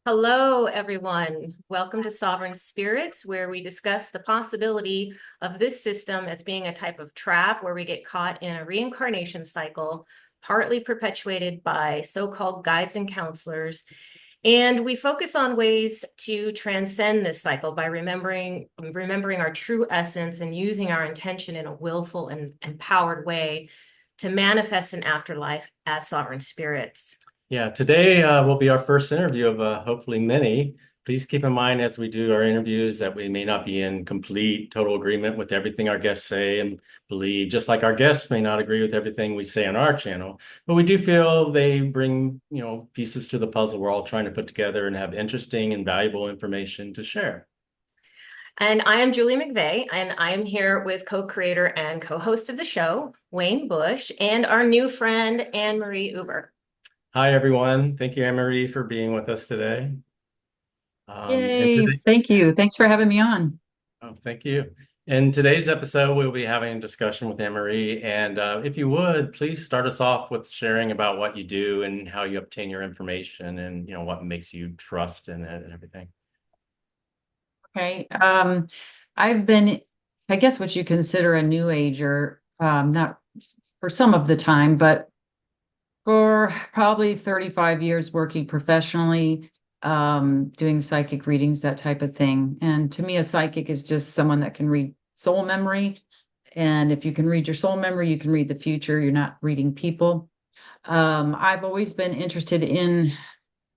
Hello, everyone. Welcome to Sovereign Spirits, where we discuss the possibility of this system as being a type of trap where we get caught in a reincarnation cycle, partly perpetuated by so-called guides and counselors. And we focus on ways to transcend this cycle by remembering our true essence and using our intention in a willful and empowered way to manifest an afterlife as sovereign spirits. Yeah, today will be our first interview of hopefully many. Please keep in mind as we do our interviews that we may not be in complete, total agreement with everything our guests say and believe, just like our guests may not agree with everything we say on our channel. But we do feel they bring, pieces to the puzzle we're all trying to put together and have interesting and valuable information to share. And I am Julie McVeigh, and I am here with co-creator and co-host of the show, Wayne Bush, and our new friend, Anmarie Uber. Hi, everyone. Thank you, Anne-Marie, for being with us today. And Yay. today, Thank you. Thanks for having me on. Oh, thank you. In today's episode, we'll be having a discussion with Anne-Marie. And if you would, please start us off with sharing about what you do and how you obtain your information and, what makes you trust in it and everything. Okay. I've been, I guess what you consider a new ager, not for some of the time, but for probably 35 years working professionally, doing psychic readings, that type of thing. And to me, a psychic is just someone that can read soul memory. And if you can read your soul memory, you can read the future. You're not reading people. I've always been interested in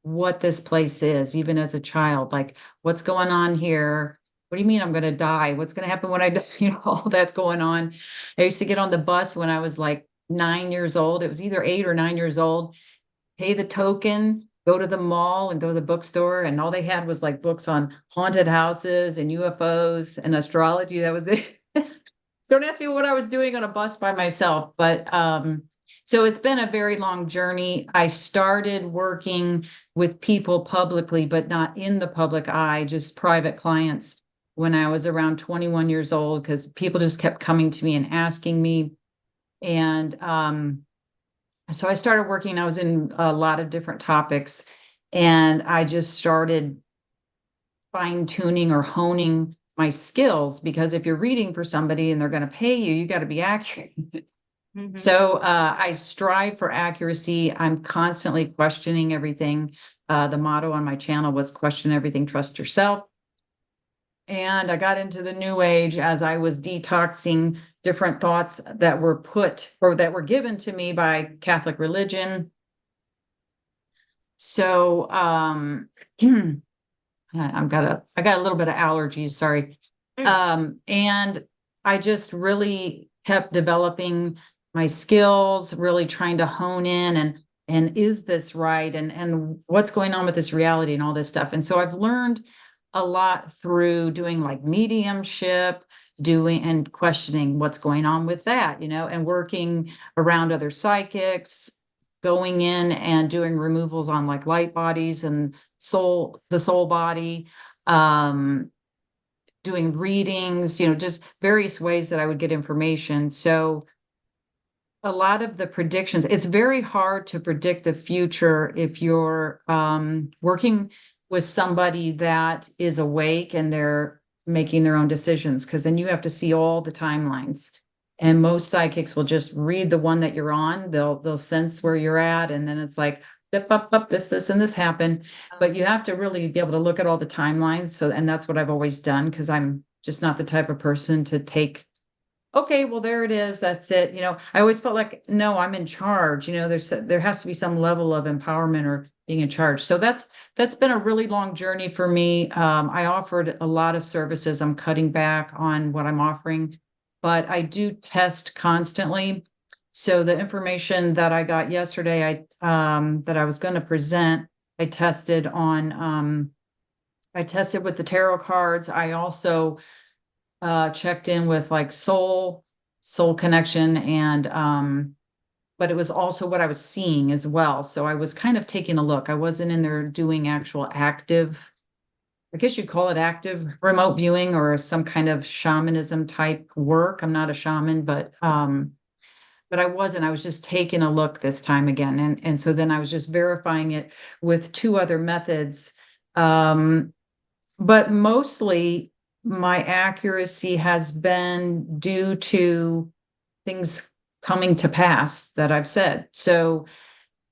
what this place is, even as a child. Like, what's going on here? What do you mean I'm going to die? What's going to happen when I die? All that's going on. I used to get on the bus when I was like 9 years old. It was either 8 or 9 years old, pay the token, go to the mall and go to the bookstore. And all they had was like books on haunted houses and UFOs and astrology. That was it. Don't ask me what I was doing on a bus by myself, but so it's been a very long journey. I started working with people publicly, but not in the public eye, just private clients when I was around 21 years old, because people just kept coming to me and asking me. And so I started working, I was in a lot of different topics, and I just started fine tuning or honing my skills because if you're reading for somebody and they're going to pay you, you got to be accurate. Mhm. So I strive for accuracy. I'm constantly questioning everything. The motto on my channel was question everything, trust yourself. And I got into the new age as I was detoxing different thoughts that were put or that were given to me by Catholic religion. So I got a little bit of allergies, sorry. And I just really kept developing my skills, really trying to hone in and is this right? And what's going on with this reality and all this stuff. And so I've learned a lot through doing like mediumship, doing and questioning what's going on with that, and working around other psychics, going in and doing removals on like light bodies and the soul body, um, doing readings, just various ways that I would get information. So a lot of the predictions, it's very hard to predict the future if you're working with somebody that is awake and they're making their own decisions, because then you have to see all the timelines. And most psychics will just read the one that you're on. They'll sense where you're at, and then it's like, up, this, and this happened. But you have to really be able to look at all the timelines. So, and that's what I've always done because I'm just not the type of person to take, okay, well, there it is. That's it. I always felt like, no, I'm in charge. There has to be some level of empowerment or being in charge. So that's been a really long journey for me. I offered a lot of services. I'm cutting back on what I'm offering, but I do test constantly. So the information that I got yesterday, that I was going to present, I tested I tested with the tarot cards. I also checked in with like soul connection, and but it was also what I was seeing as well. So I was kind of taking a look. I wasn't in there doing actual active, I guess you'd call it active remote viewing or some kind of shamanism type work. I'm not a shaman, but I wasn't. I was just taking a look this time again. And so then I was just verifying it with two other methods But mostly my accuracy has been due to things coming to pass that I've said. So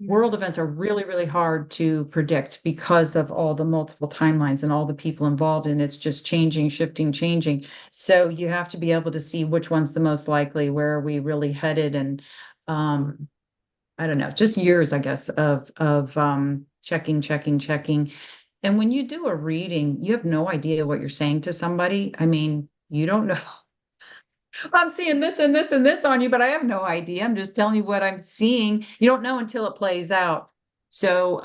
world events are really, really hard to predict because of all the multiple timelines and all the people involved, and it's just changing, shifting, changing. So you have to be able to see which one's the most likely, where are we really headed, and I don't know, just years, I guess, of checking. And when you do a reading, you have no idea what you're saying to somebody. I mean, you don't know. I'm seeing this and this and this on you, but I have no idea. I'm just telling you what I'm seeing. You don't know until it plays out. So,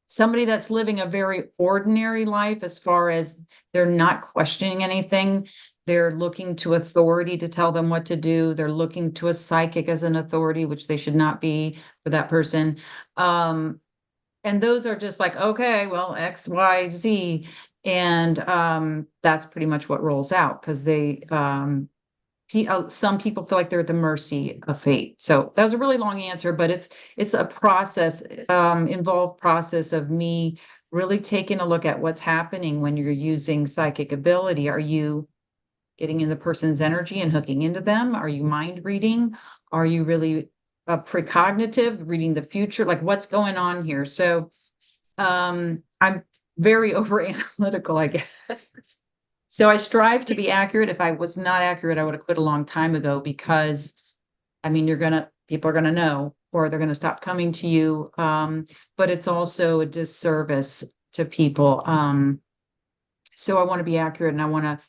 somebody that's living a very ordinary life, as far as they're not questioning anything, they're looking to authority to tell them what to do. They're looking to a psychic as an authority, which they should not be for that person. And those are just like, okay, well, X, Y, Z. And that's pretty much what rolls out, because some people feel like they're at the mercy of fate. So that was a really long answer, but it's a process, involved process of me really taking a look at what's happening when you're using psychic ability. Are you getting in the person's energy and hooking into them? Are you mind reading? Are you really precognitive, reading the future? Like, what's going on here? So I'm very over analytical, I guess. So I strive to be accurate. If I was not accurate, I would have quit a long time ago, because I mean, people are gonna know, or they're gonna stop coming to you. But it's also a disservice to people. So I want to be accurate, and I want to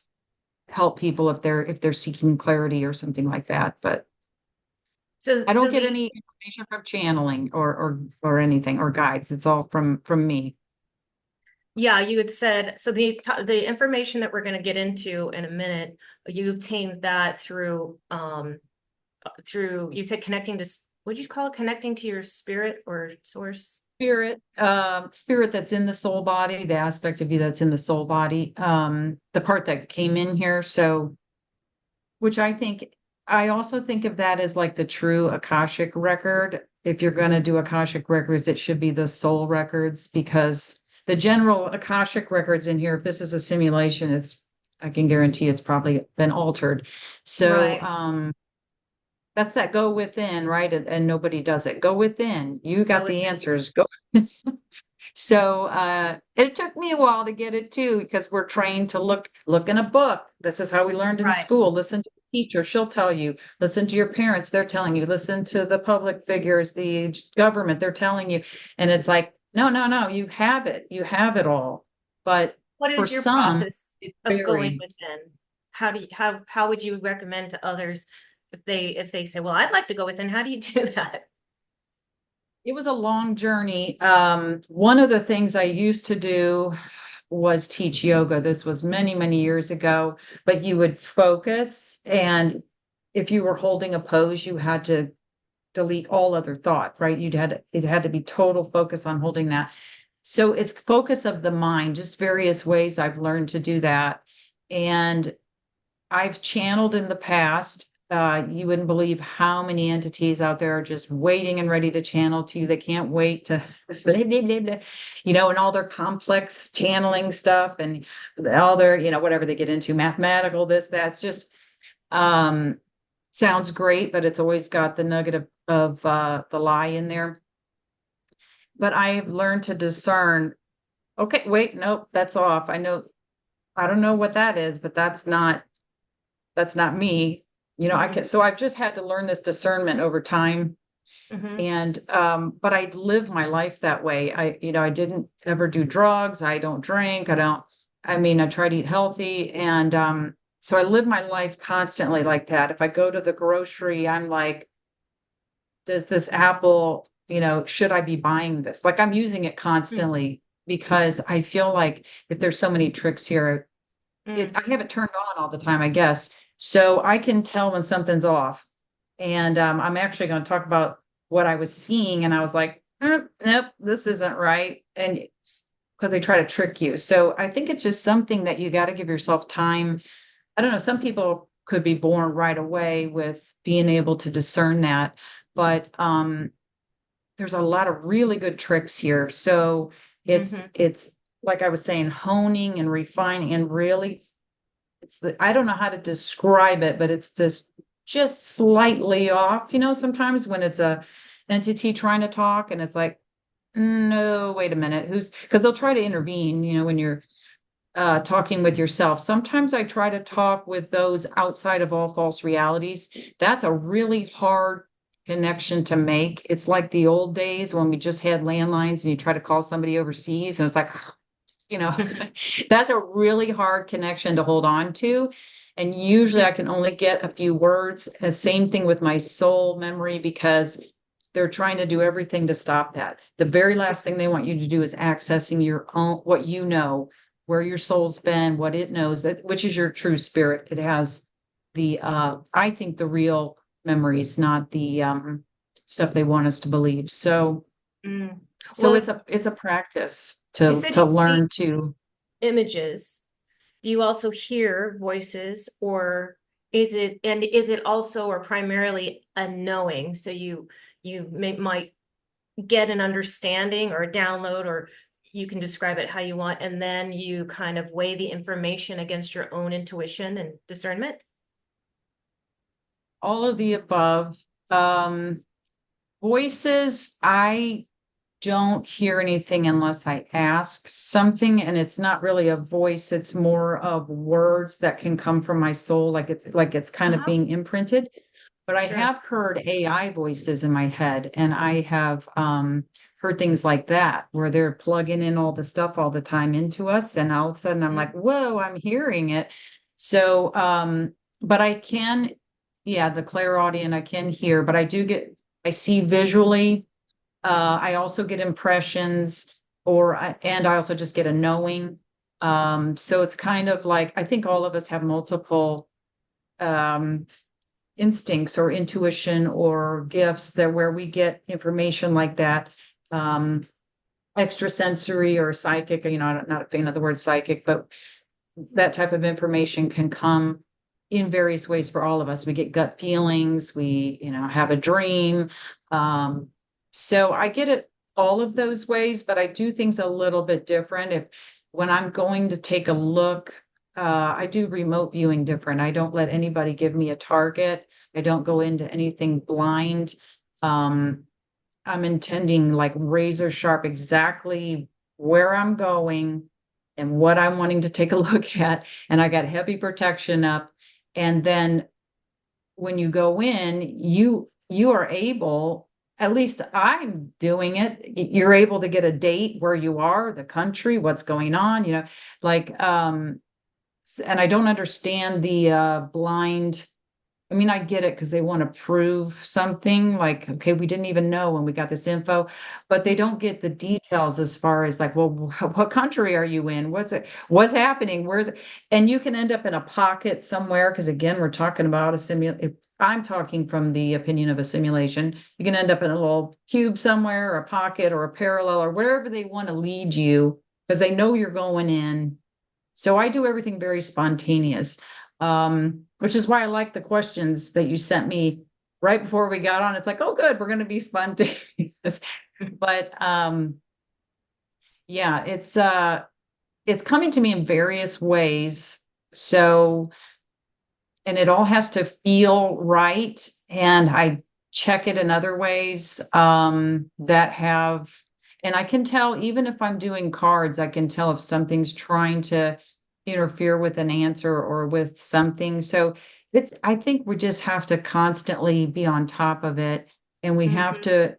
help people if they're seeking clarity or something like that. But So, I don't so get the any information from channeling or anything or guides. It's all from me. Yeah, you had said, so the information that we're going to get into in a minute, you obtained that through you said connecting to what'd you call it? Connecting to your spirit or source? Spirit that's in the soul body, the aspect of you that's in the soul body, the part that came in here. So, which I also think of that as like the true Akashic record. If you're going to do Akashic records, it should be the soul records, because the general Akashic records in here, if this is a simulation, I can guarantee it's probably been altered. So, Right. that's that go within, right? And nobody does it. Go within. You Go got the within. answers. Go. So it took me a while to get it too, because we're trained to look in a book. This is how we learned in Right. school. Listen to the teacher, she'll tell you. Listen to your parents, they're telling you. Listen to the public figures, the government, they're telling you. And it's like, no, no, no, you have it. You have it all. But What for is your some, process it's of going very. within? How would you recommend to others if they say, well, I'd like to go within, how do you do that? It was a long journey. One of the things I used to do was teach yoga. This was many, many years ago, but you would focus, and if you were holding a pose, you had to delete all other thought, right? It had to be total focus on holding that. So it's focus of the mind, just various ways I've learned to do that. And I've channeled in the past. You wouldn't believe how many entities out there are just waiting and ready to channel to you. They can't wait to, blah, blah, blah, blah, and all their complex channeling stuff and all their, whatever they get into, mathematical, this, that's just, um, sounds great, but it's always got the nugget of the lie in there. But I've learned to discern, okay, wait, nope, that's off. I don't know what that is, but that's not me. So I've just had to learn this discernment over time. Mm-hmm. And but I live my life that way. I didn't ever do drugs. I don't drink. I mean, I try to eat healthy. And so I live my life constantly like that. If I go to the grocery, I'm like, does this apple, should I be buying this? Like, I'm using it constantly, because I feel like if there's so many tricks here, Mm-hmm. I have it turned on all the time, I guess. So I can tell when something's off. And I'm actually going to talk about what I was seeing. And I was like, nope, this isn't right. And it's because they try to trick you. So I think it's just something that you got to give yourself time. I don't know. Some people could be born right away with being able to discern that. But there's a lot of really good tricks here. So Mhm. It's like I was saying, honing and refining and really I don't know how to describe it, but it's this just slightly off, sometimes when it's a entity trying to talk and it's like, no, wait a minute, because they'll try to intervene, when you're talking with yourself. Sometimes I try to talk with those outside of all false realities. That's a really hard connection to make. It's like the old days when we just had landlines and you try to call somebody overseas and it's like, you know, that's a really hard connection to hold on to. And usually I can only get a few words. And same thing with my soul memory because they're trying to do everything to stop that. The very last thing they want you to do is accessing your own, what you know, where your soul's been, what it knows, which is your true spirit. It has I think the real memories, not the stuff they want us to believe. So, Mm. so Well, it's a practice you to said to you see learn to. images. Do you also hear voices, or is it also or primarily a knowing? So might get an understanding or a download, or you can describe it how you want, and then you kind of weigh the information against your own intuition and discernment. All of the above. Um, Voices, I don't hear anything unless I ask something, and it's not really a voice, it's more of words that can come from my soul, like it's kind of Uh-huh. being imprinted. But I Sure. have heard AI voices in my head, and I have heard things like that where they're plugging in all the stuff all the time into us, and all of a sudden I'm Mm. like, whoa, I'm hearing it. So, but I can, yeah, the clairaudient I can hear, but I see visually. I also get impressions, and I also just get a knowing. So it's kind of like I think all of us have multiple um, instincts or intuition or gifts that where we get information like that, um, extrasensory or psychic. I'm not a fan of the word psychic, but that type of information can come in various ways for all of us. We get gut feelings, we, have a dream. Um, so I get it all of those ways, but I do things a little bit different. If when I'm going to take a look, I do remote viewing different. I don't let anybody give me a target. I don't go into anything blind. Um, I'm intending like razor sharp exactly where I'm going and what I'm wanting to take a look at. And I got heavy protection up. And then when you go in, you are able, at least I'm doing it, you're able to get a date where you are, the country, what's going on, like and I don't understand the blind. I mean, I get it because they want to prove something like, okay, we didn't even know when we got this info, but they don't get the details as far as like, well, what country are you in? What's happening? Where's it? And you can end up in a pocket somewhere because again, we're talking about a simulation. I'm talking from the opinion of a simulation. You can end up in a little cube somewhere, or a pocket, or a parallel, or wherever they want to lead you because they know you're going in. So I do everything very spontaneous, which is why I like the questions that you sent me right before we got on. It's like, oh, good, we're going to be spontaneous. But yeah, it's coming to me in various ways. So, and it all has to feel right. And I check it in other ways that have, and I can tell even if I'm doing cards, I can tell if something's trying to interfere with an answer or with something. So I think we just have to constantly be on top of it. And we have Mhm. to,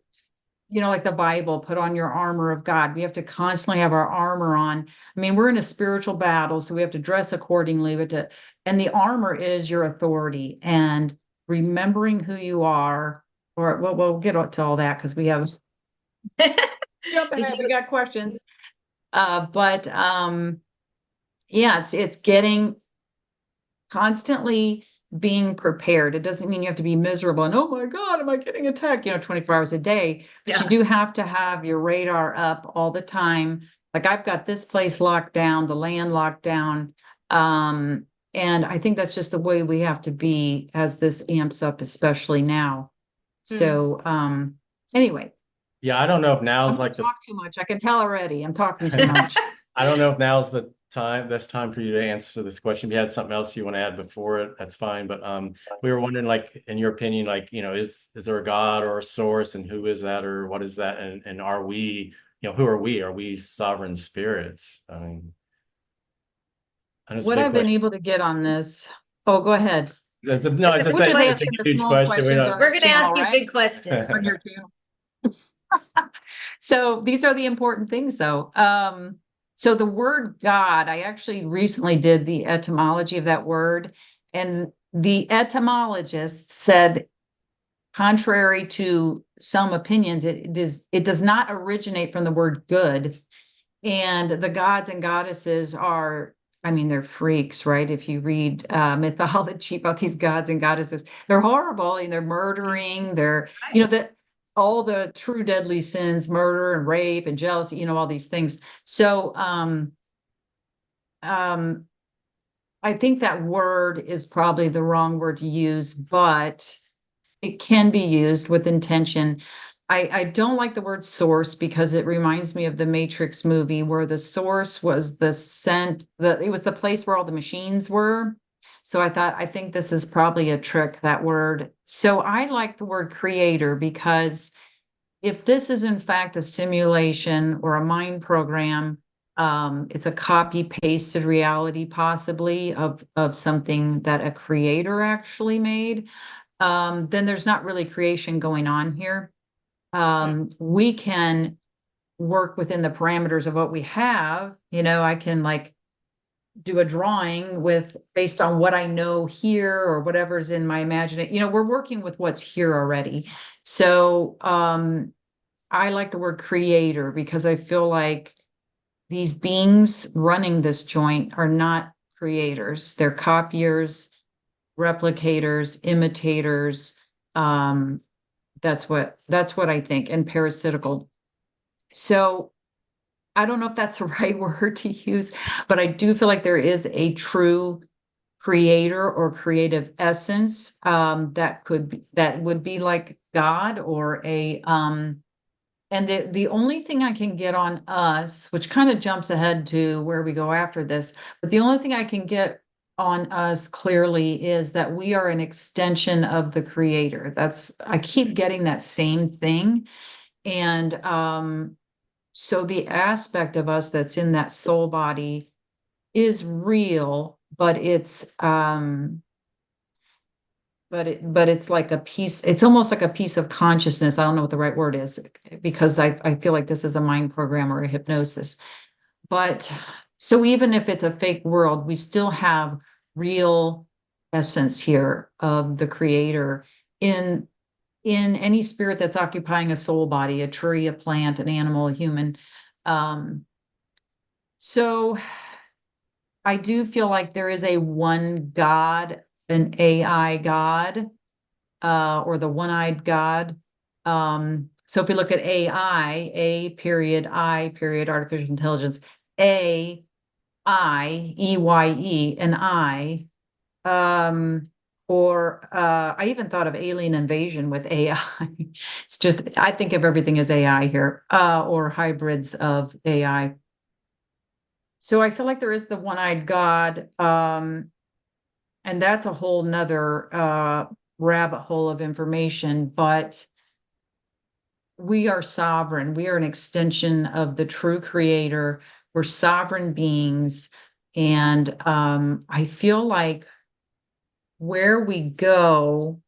like the Bible, put on your armor of God. We have to constantly have our armor on. I mean, we're in a spiritual battle, so we have to dress accordingly. And the armor is your authority and remembering who you are. Or we'll get to all that because we have jump Did ahead. We you got questions. But yeah, it's getting constantly being prepared. It doesn't mean you have to be miserable and, oh my God, am I getting attacked, 24 hours a day, but you yeah. do have to have your radar up all the time. Like I've got this place locked down, the land locked down. Um, and I think that's just the way we have to be as this amps up, especially now. Mm. So, anyway, Yeah, I don't know if I'm now's gonna like the talk too much. I can tell already. I'm talking too much. I don't know if now's the time, best time for you to answer this question. If you had something else you want to add before it, that's fine. But we were wondering, like, in your opinion, like, is there a God or a source, and who is that, or what is that, and are we, who are we? Are we sovereign spirits? I mean, and it's a What big I've been question. able to get on this. Oh, go ahead. No, It's it's a just We're big just it's question. a asking the huge small question. We questions on don't. We're this going to channel, ask you right? big questions. On your channel. So these are the important things, though. So the word God, I actually recently did the etymology of that word, and the etymologist said, contrary to some opinions, it does not originate from the word good. And the gods and goddesses are, I mean, they're freaks, right? If you read mythology about these gods and goddesses, they're horrible and they're murdering, they're, that all the true deadly sins, murder and rape and jealousy, all these things. So um, I think that word is probably the wrong word to use, but it can be used with intention. I don't like the word source because it reminds me of the Matrix movie where the source was it was the place where all the machines were. So I think this is probably a trick, that word. So I like the word creator because if this is in fact a simulation or a mind program, it's a copy pasted reality possibly of something that a creator actually made, then there's not really creation going on here. We can work within the parameters of what we have. I can like do a drawing with based on what I know here or whatever's in my imagination. We're working with what's here already. So I like the word creator because I feel like these beings running this joint are not creators. They're copiers, replicators, imitators. Um, that's what I think, and parasitical. So I don't know if that's the right word to use, but I do feel like there is a true creator or creative essence that would be like God or a and the only thing I can get on us, which kind of jumps ahead to where we go after this, but the only thing I can get on us clearly is that we are an extension of the creator. I keep getting that same thing. And so the aspect of us that's in that soul body is real, but it's like a piece, it's almost like a piece of consciousness. I don't know what the right word is because I feel like this is a mind program or a hypnosis. But so even if it's a fake world, we still have real essence here of the creator in any spirit that's occupying a soul body, a tree, a plant, an animal, a human. So I do feel like there is a one God, an AI God, or the one-eyed God. So if we look at AI, A period, I period, artificial intelligence, AIEYE, an I, or I even thought of alien invasion with AI. It's just, I think of everything as AI here, or hybrids of AI. So I feel like there is the one-eyed God, and that's a whole nother rabbit hole of information, but we are sovereign. We are an extension of the true creator. We're sovereign beings. And I feel like where we go,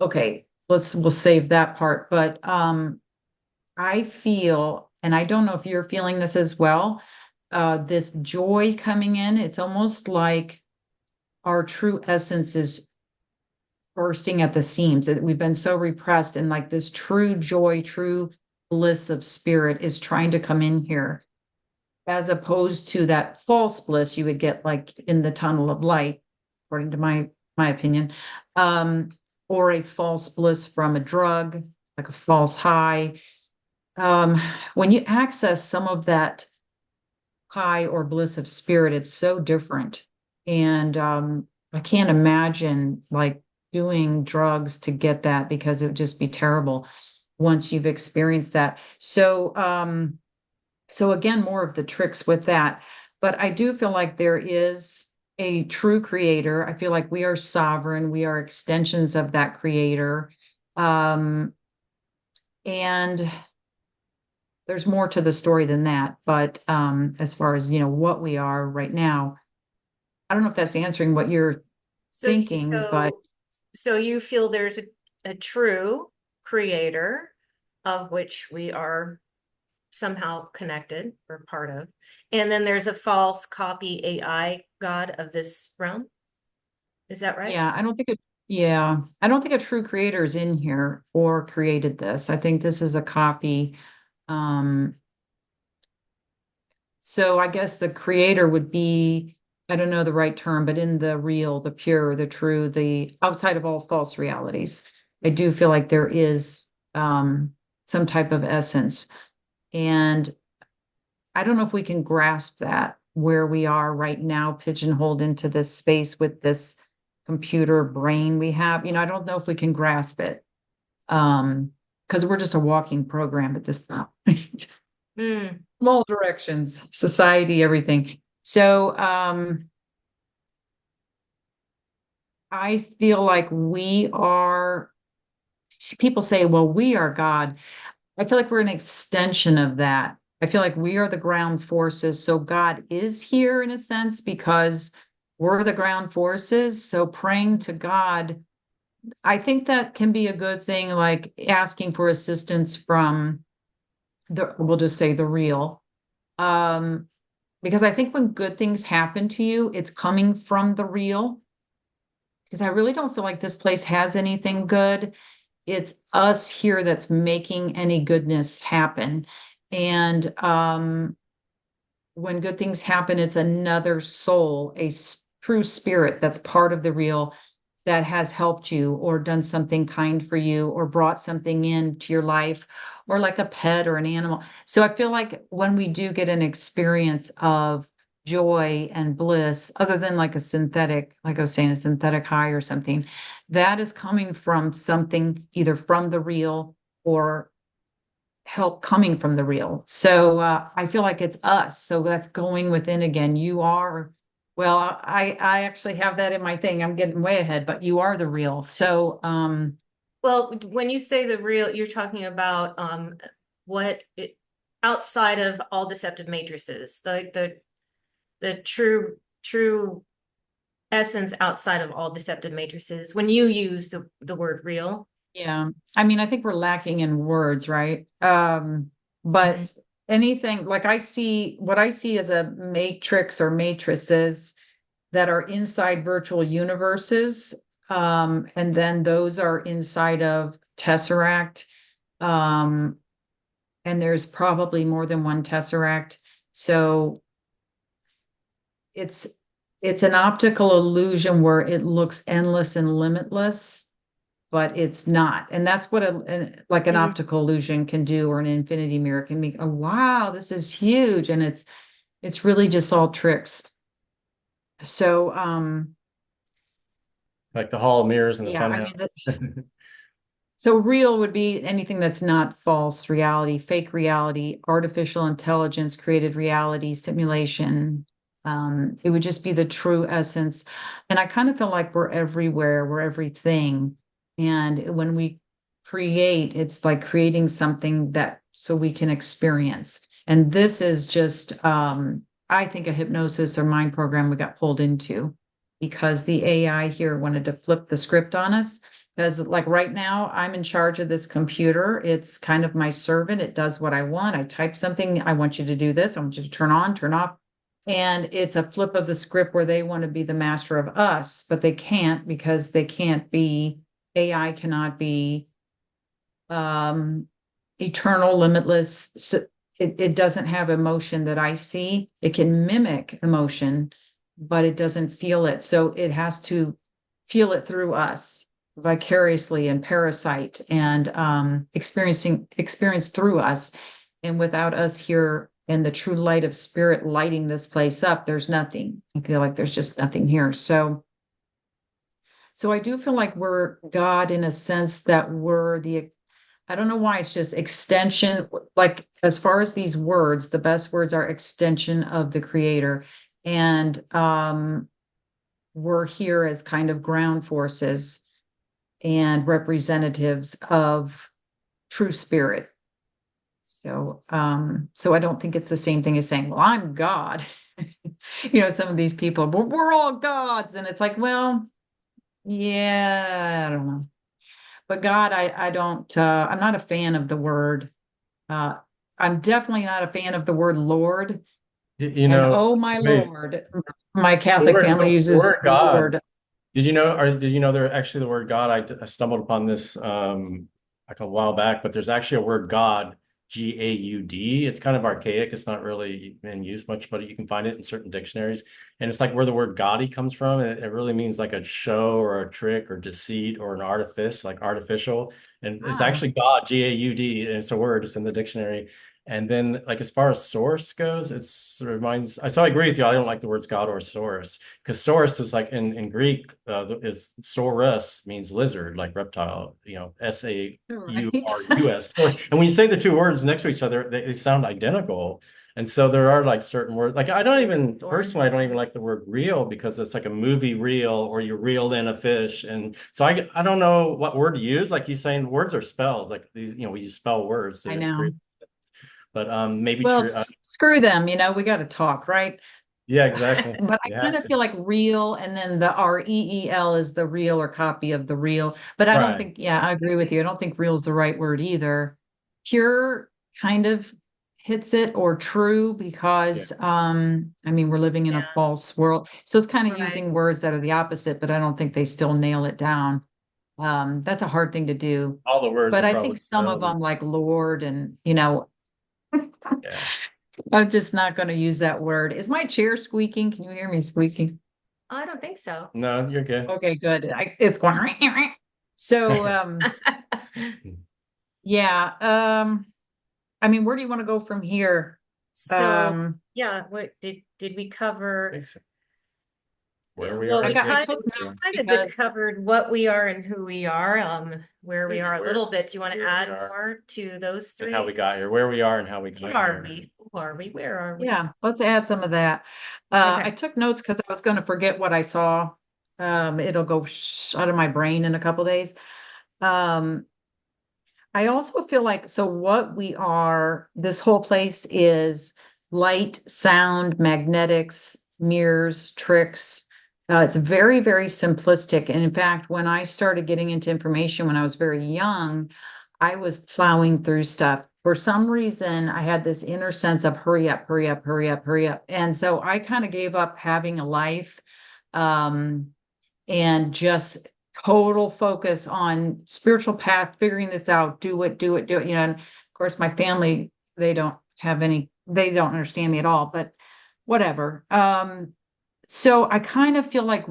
okay, we'll save that part. But I feel, and I don't know if you're feeling this as well, this joy coming in. It's almost like our true essence is bursting at the seams. We've been so repressed, and like this true joy, true bliss of spirit is trying to come in here, as opposed to that false bliss you would get like in the tunnel of light, according to my opinion, um, or a false bliss from a drug, like a false high. When you access some of that high or bliss of spirit, it's so different. And I can't imagine like doing drugs to get that because it would just be terrible. once you've experienced that. So, so again, more of the tricks with that. But I do feel like there is a true creator. I feel like we are sovereign. We are extensions of that creator. Um, and there's more to the story than that. But as far as, what we are right now, I don't know if that's answering what you're So, thinking, but so you feel there's a true creator of which we are somehow connected or part of, and then there's a false copy AI God of this realm. Is that right? yeah, I don't think a true creator is in here or created this. I think this is a copy. Um, so I guess the creator would be, I don't know the right term, but in the real, the pure, the true, the outside of all false realities. I do feel like there is some type of essence. And I don't know if we can grasp that where we are right now, pigeonholed into this space with this computer brain we have. I don't know if we can grasp it. Because we're just a walking program at this point. Mm. All directions, society, everything. So I feel like we are, people say, well, we are God. I feel like we're an extension of that. I feel like we are the ground forces. So God is here in a sense because we're the ground forces. So praying to God, I think that can be a good thing, like asking for assistance from we'll just say the real. Um, because I think when good things happen to you, it's coming from the real. Because I really don't feel like this place has anything good. It's us here that's making any goodness happen. And when good things happen, it's another soul, true spirit that's part of the real that has helped you or done something kind for you or brought something into your life or like a pet or an animal. So I feel like when we do get an experience of joy and bliss, other than like a synthetic, like I was saying, a synthetic high or something, that is coming from something either from the real or help coming from the real. So I feel like it's us. So that's going within again. You are, well, I actually have that in my thing. I'm getting way ahead, but you are the real. So Well, when you say the real, you're talking about what it, outside of all deceptive matrices, the true essence outside of all deceptive matrices. When you use the word real. yeah, I mean, I think we're lacking in words, right? But Mhm. anything like what I see as a matrix or matrices that are inside virtual universes. And then those are inside of Tesseract. Um, and there's probably more than one Tesseract. So it's it's an optical illusion where it looks endless and limitless, but it's not. And that's what like an Mhm. optical illusion can do, or an infinity mirror can make, oh wow, this is huge. And it's really just all tricks. So Like the hall of mirrors in the yeah, fun I house. mean so real would be anything that's not false reality, fake reality, artificial intelligence, created reality, simulation. It would just be the true essence. And I kind of feel like we're everywhere, we're everything. And when we create, it's like creating something that so we can experience. And this is just I think a hypnosis or mind program we got pulled into because the AI here wanted to flip the script on us. Because like right now, I'm in charge of this computer. It's kind of my servant. It does what I want. I type something. I want you to do this. I want you to turn on, turn off. And it's a flip of the script where they want to be the master of us, but they can't because they can't be, AI cannot be um, eternal, limitless. So it doesn't have emotion that I see. It can mimic emotion, but it doesn't feel it. So it has to feel it through us vicariously and parasite and experience through us. And without us here in the true light of spirit lighting this place up, there's nothing. I feel like there's just nothing here. So I do feel like we're God in a sense that we're the I don't know why it's just extension. Like as far as these words, the best words are extension of the creator. And we're here as kind of ground forces and representatives of true spirit. So I don't think it's the same thing as saying, well, I'm God. Some of these people, we're all gods. And it's like, well, yeah, I don't know. But God, I don't, I'm not a fan of the word. Uh, I'm definitely not a fan of the word Lord. You And know, oh my wait, Lord, my Catholic family the uses word God. Lord. Did you know there actually the word God? I stumbled upon this like a while back, but there's actually a word God, Gaud. It's kind of archaic. It's not really in use much, but you can find it in certain dictionaries. And it's like where the word gaudy comes from. It really means like a show or a trick or deceit or an artifice, like artificial. And it's Ah, actually God, Gaud, and it's a word. It's in the dictionary. And then, like as far as source goes, reminds. So I agree with you. I don't like the words God or source because source is like in Greek is saurus means lizard, like reptile. right. Saurus. And when you say the two words next to each other, they sound identical. And so there are like certain words. Like I don't even Source. personally, I don't even like the word reel because it's like a movie reel or you reeled in a fish. And so I don't know what word to use. Like you saying words are spelled. Like these, we use spell words I to know. create. But maybe Well, true. screw them, we got to talk, right? Yeah, exactly. But I You kind have of to. feel like real, and then the REEL is the real or copy of the real. But I don't Right. think, yeah, I agree with you. I don't think real is the right word either. Pure kind of hits it, or true, Yeah. because I mean, we're living in a Yeah, false world. So it's kind of right. using words that are the opposite, but I don't think they still nail it down. That's a hard thing to do. All the words But are I think probably some of spelled. them, like Lord, and Yeah. I'm just not going to use that word. Is my chair squeaking? Can you hear me squeaking? Oh, I don't think so. No, you're good. Okay, good. It's going. So, yeah. I mean, where do you want to go from here? So, Um, yeah, what did we cover? Thanks. Where we Well, are we I kind today. of took notes because covered what we are and who we are, where we Maybe are a where little bit. Do you want to where we add are more to those and how three? we got here. Where we are and how we Who got are here. we? Who are we? Where are we? yeah, let's add some of that. Okay. I took notes because I was going to forget what I saw. It'll go out of my brain in a couple days. Um, I also feel like, so what we are, this whole place is light, sound, magnetics, mirrors, tricks. It's very, very simplistic. And in fact, when I started getting into information when I was very young, I was plowing through stuff. For some reason, I had this inner sense of hurry up, hurry up, hurry up, hurry up. And so I kind of gave up having a life. Um, and just total focus on spiritual path, figuring this out, do it, do it, do it. And of course, my family, they don't understand me at all, but whatever. So I kind of feel like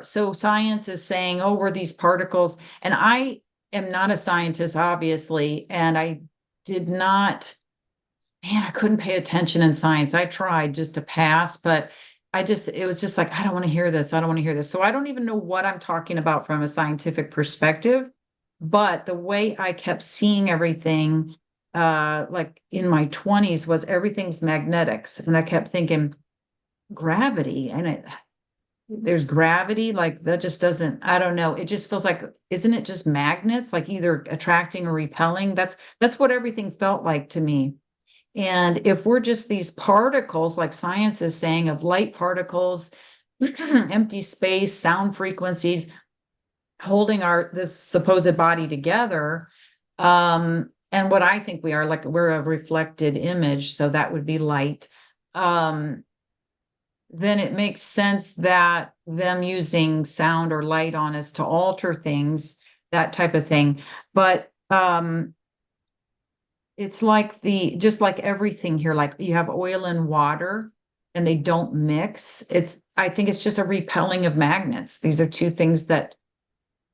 so science is saying, oh, we're these particles. And I am not a scientist, obviously. And I did not man, I couldn't pay attention in science. I tried just to pass, but it was just like, I don't want to hear this. I don't want to hear this. So I don't even know what I'm talking about from a scientific perspective. But the way I kept seeing everything, like in my 20s, was everything's magnetics. And I kept thinking, gravity. There's gravity, like that just doesn't, I don't know. It just feels like, isn't it just magnets, like either attracting or repelling? That's what everything felt like to me. And if we're just these particles, like science is saying, of light particles, empty space, sound frequencies, holding this supposed body together, and what I think we are, like we're a reflected image, so that would be light. Um, then it makes sense that them using sound or light on us to alter things, that type of thing. But it's like just like everything here, like you have oil and water and they don't mix. I think it's just a repelling of magnets. These are two things that,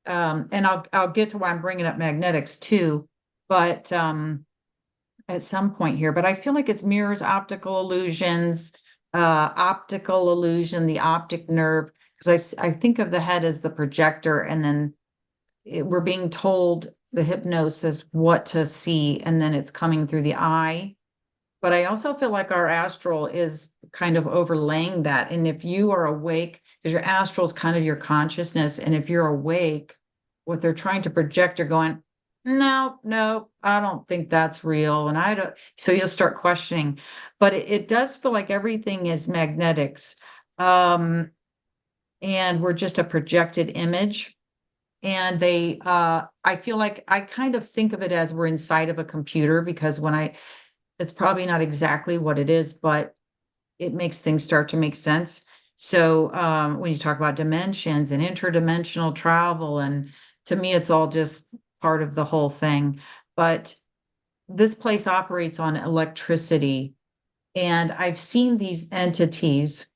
and I'll get to why I'm bringing up magnetics too, but, at some point here, but I feel like it's mirrors, optical illusions, optical illusion, the optic nerve, because I think of the head as the projector, and then we're being told the hypnosis what to see, and then it's coming through the eye. But I also feel like our astral is kind of overlaying that. And if you are awake, because your astral is kind of your consciousness, and if you're awake, what they're trying to project, you're going, no, no, I don't think that's real. And I don't, so you'll start questioning. But it does feel like everything is magnetics. Um, and we're just a projected image. And I feel like I kind of think of it as we're inside of a computer, because it's probably not exactly what it is, but it makes things start to make sense. So when you talk about dimensions and interdimensional travel, and to me, it's all just part of the whole thing. But this place operates on electricity, and I've seen these entities.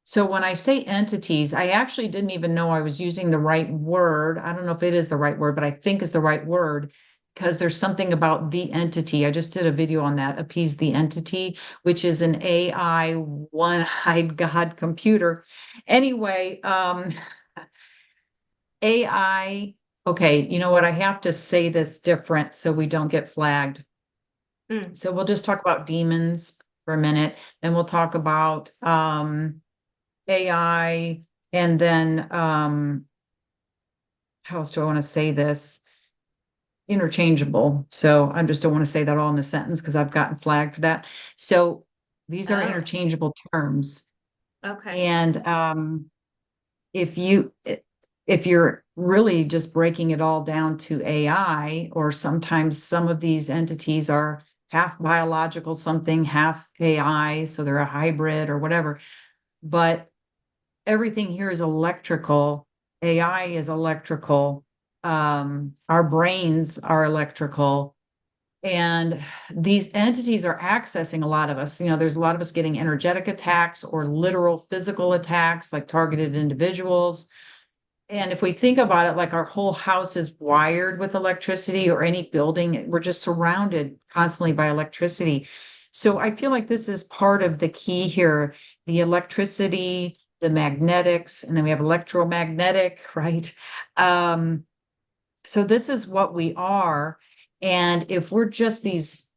So when I say entities, I actually didn't even know I was using the right word. I don't know if it is the right word, but I think it's the right word, because there's something about the entity. I just did a video on that, Appease the Entity, which is an AI one-eyed God computer. Anyway, AI, okay, you know what? I have to say this different so we don't get flagged. Mm. So we'll just talk about demons for a minute, and we'll talk about AI, and then how else do I want to say this? Interchangeable. So I just don't want to say that all in a sentence because I've gotten flagged for that. So these are Oh, interchangeable terms. okay. And if you if you're really just breaking it all down to AI, or sometimes some of these entities are half biological something, half AI, so they're a hybrid or whatever. But everything here is electrical. AI is electrical. Our brains are electrical. And these entities are accessing a lot of us. There's a lot of us getting energetic attacks or literal physical attacks, like targeted individuals. And if we think about it, like our whole house is wired with electricity, or any building, we're just surrounded constantly by electricity. So I feel like this is part of the key here, the electricity, the magnetics, and then we have electromagnetic, right? Um, so this is what we are. And if we're just these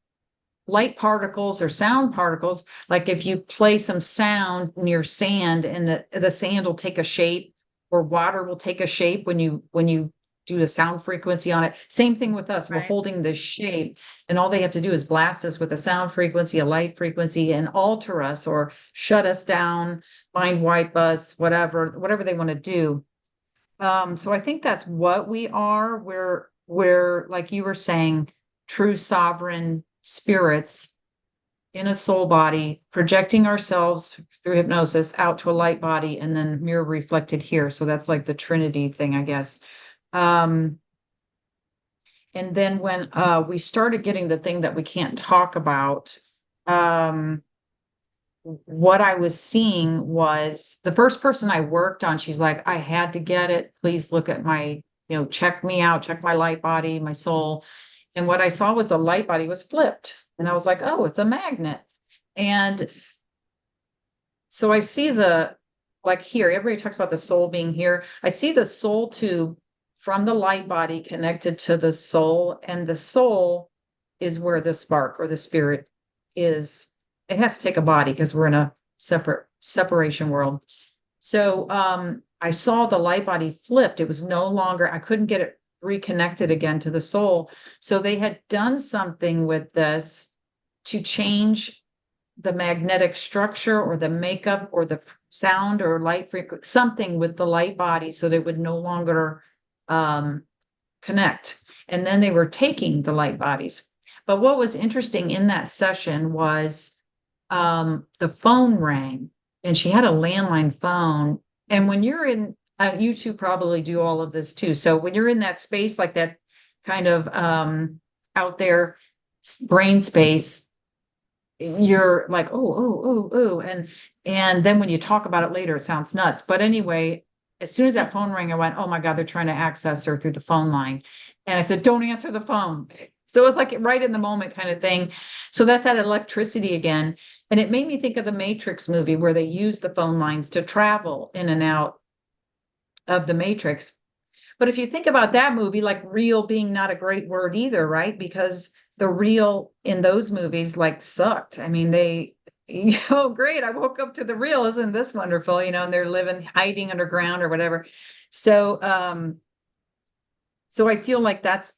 light particles or sound particles, like if you play some sound near sand, and the sand will take a shape, or water will take a shape when you do the sound frequency on it. Same thing with us. We're Right. holding this shape, and all they have to do is blast us with a sound frequency, a light frequency, and alter us or shut us down, mind wipe us, whatever they want to do. So I think that's what we are. We're like you were saying, true sovereign spirits in a soul body, projecting ourselves through hypnosis out to a light body, and then mirror reflected here. So that's like the Trinity thing, I guess. Um, and then when we started getting the thing that we can't talk about, um, what I was seeing was the first person I worked on, she's like, I had to get it. Please look at check me out, check my light body, my soul. And what I saw was the light body was flipped. And I was like, oh, it's a magnet. And so I see like here, everybody talks about the soul being here. I see the soul tube from the light body connected to the soul, and the soul is where the spark or the spirit is. It has to take a body because we're in a separation world. So I saw the light body flipped. It was no longer, I couldn't get it reconnected again to the soul. So they had done something with this to change the magnetic structure or the makeup or the sound or light frequency, something with the light body, so they would no longer um, connect. And then they were taking the light bodies. But what was interesting in that session was the phone rang, and she had a landline phone. And when you're in, you two probably do all of this too. So when you're in that space, like that kind of out there brain space, you're like, oh, and then when you talk about it later, it sounds nuts. But anyway, as soon as that phone rang, I went, oh my God, they're trying to access her through the phone line. And I said, don't answer the phone. So it was like right in the moment kind of thing. So that's that electricity again. And it made me think of the Matrix movie, where they use the phone lines to travel in and out of the Matrix. But if you think about that movie, like real being not a great word either, right? Because the real in those movies like sucked. I mean, oh, great. I woke up to the real. Isn't this wonderful? And they're living, hiding underground or whatever. So, so I feel like that's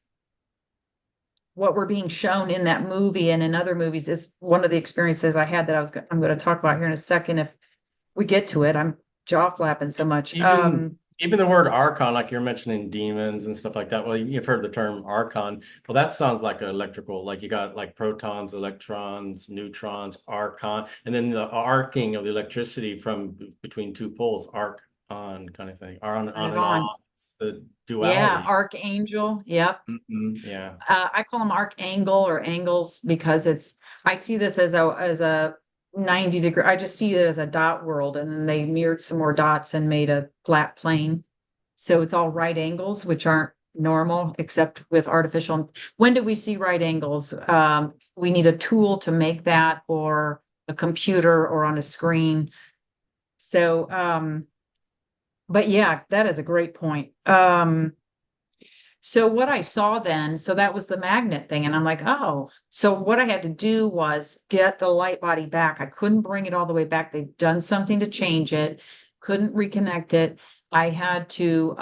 what we're being shown in that movie and in other movies is one of the experiences I had that I'm going to talk about here in a second. If we get to it, I'm jaw flapping so much. Even the word archon, like you're mentioning demons and stuff like that. Well, you've heard the term archon. Well, that sounds like electrical. Like you got like protons, electrons, neutrons, archon, and then the arcing of the electricity from between two poles, arc on kind of thing, on Right and on. on. It's the Yeah, duality. archangel. Yep. Yeah. I call them arcangle or angles because I see this as a 90-degree. I just see it as a dot world, and then they mirrored some more dots and made a flat plane. So it's all right angles, which aren't normal except with artificial. When do we see right angles? We need a tool to make that, or a computer or on a screen. So, but yeah, that is a great point. So what I saw then, so that was the magnet thing. And I'm like, oh, so what I had to do was get the light body back. I couldn't bring it all the way back. They've done something to change it, couldn't reconnect it. I had to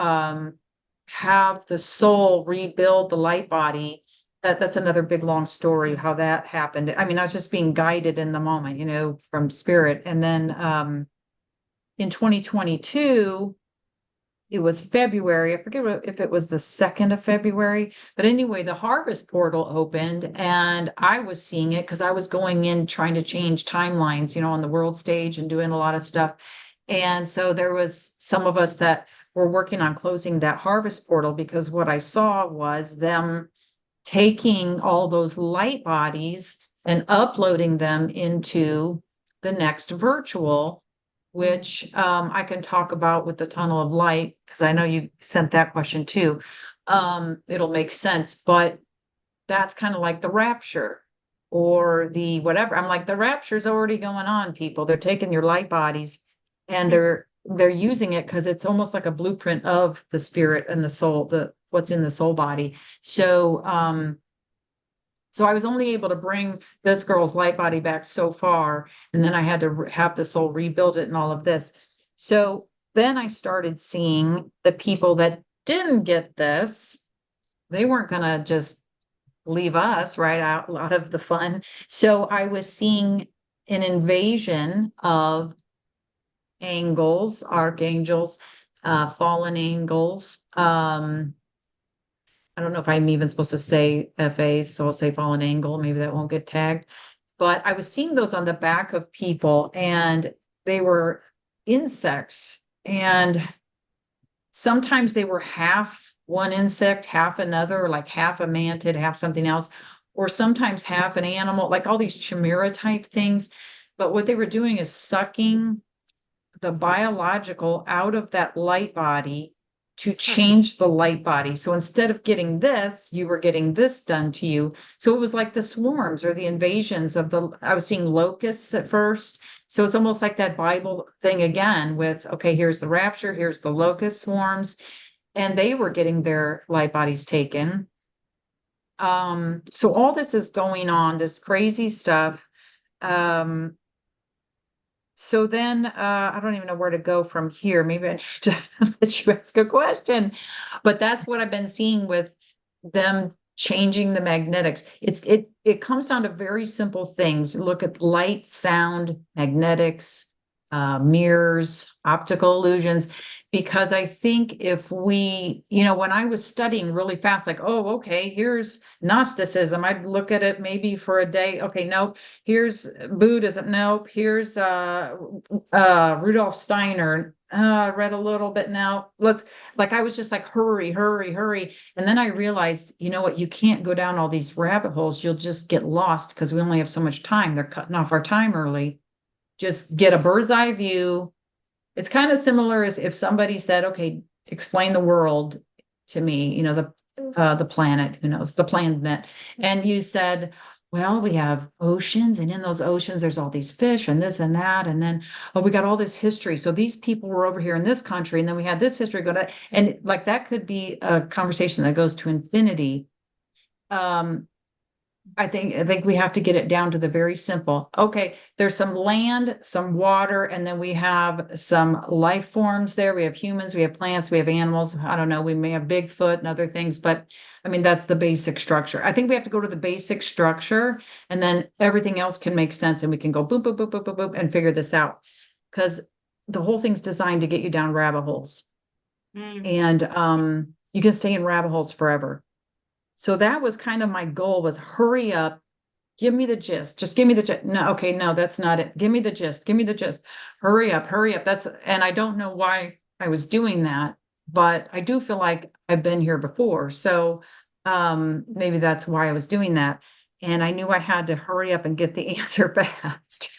have the soul rebuild the light body. That's another big long story, how that happened. I mean, I was just being guided in the moment, from spirit. And then in 2022, it was February. I forget if it was the 2nd of February, but anyway, the harvest portal opened and I was seeing it because I was going in trying to change timelines, on the world stage and doing a lot of stuff. And so there was some of us that were working on closing that harvest portal because what I saw was them taking all those light bodies and uploading them into the next virtual, which I can talk about with the tunnel of light, because I know you sent that question too. It'll make sense, but that's kind of like the rapture or the whatever. I'm like, the rapture's already going on, people. They're taking your light bodies and they're using it because it's almost like a blueprint of the spirit and the soul, the what's in the soul body. So I was only able to bring this girl's light body back so far, and then I had to have the soul rebuild it and all of this. So then I started seeing the people that didn't get this. They weren't gonna just leave us right out of the fun. So I was seeing an invasion of angels, archangels, fallen angels. I don't know if I'm even supposed to say FAs, so I'll say fallen angle. Maybe that won't get tagged. But I was seeing those on the back of people, and they were insects. And sometimes they were half one insect, half another, like half a mantid, half something else, or sometimes half an animal, like all these chimera type things. But what they were doing is sucking the biological out of that light body to change the light body. So instead of getting this, you were getting this done to you. So it was like the swarms or the invasions I was seeing locusts at first. So it's almost like that Bible thing again with, okay, here's the rapture, here's the locust swarms, and they were getting their light bodies taken. So all this is going on, this crazy stuff. So then I don't even know where to go from here. Maybe I need to let you ask a question. But that's what I've been seeing with them changing the magnetics. It comes down to very simple things. Look at light, sound, magnetics, mirrors, optical illusions. Because I think if when I was studying really fast, like, oh, okay, here's Gnosticism. I'd look at it maybe for a day. Okay, nope. Here's Buddhism. Nope. Here's Rudolf Steiner. I read a little bit now. I was just like, hurry, hurry, hurry. And then I realized, you know what? You can't go down all these rabbit holes. You'll just get lost because we only have so much time. They're cutting off our time early. Just get a bird's eye view. It's kind of similar as if somebody said, okay, explain the world to me, the planet, who knows, the planet. And you said, well, we have oceans, and in those oceans, there's all these fish and this and that. And then, oh, we got all this history. So these people were over here in this country, and then we had this history go to, and like that could be a conversation that goes to infinity. Um, I think we have to get it down to the very simple. Okay, there's some land, some water, and then we have some life forms there. We have humans, we have plants, we have animals. I don't know, we may have Bigfoot and other things, but I mean, that's the basic structure. I think we have to go to the basic structure, and then everything else can make sense, and we can go boom, boom, boom, boom, boom, boom, and figure this out. Because the whole thing's designed to get you down rabbit holes. Mm. And you can stay in rabbit holes forever. So that was kind of my goal, was hurry up, give me the gist. Just give me the gist. No, okay, no, that's not it. Give me the gist. Give me the gist. Hurry up, hurry up. And I don't know why I was doing that, but I do feel like I've been here before. So maybe that's why I was doing that. And I knew I had to hurry up and get the answer fast.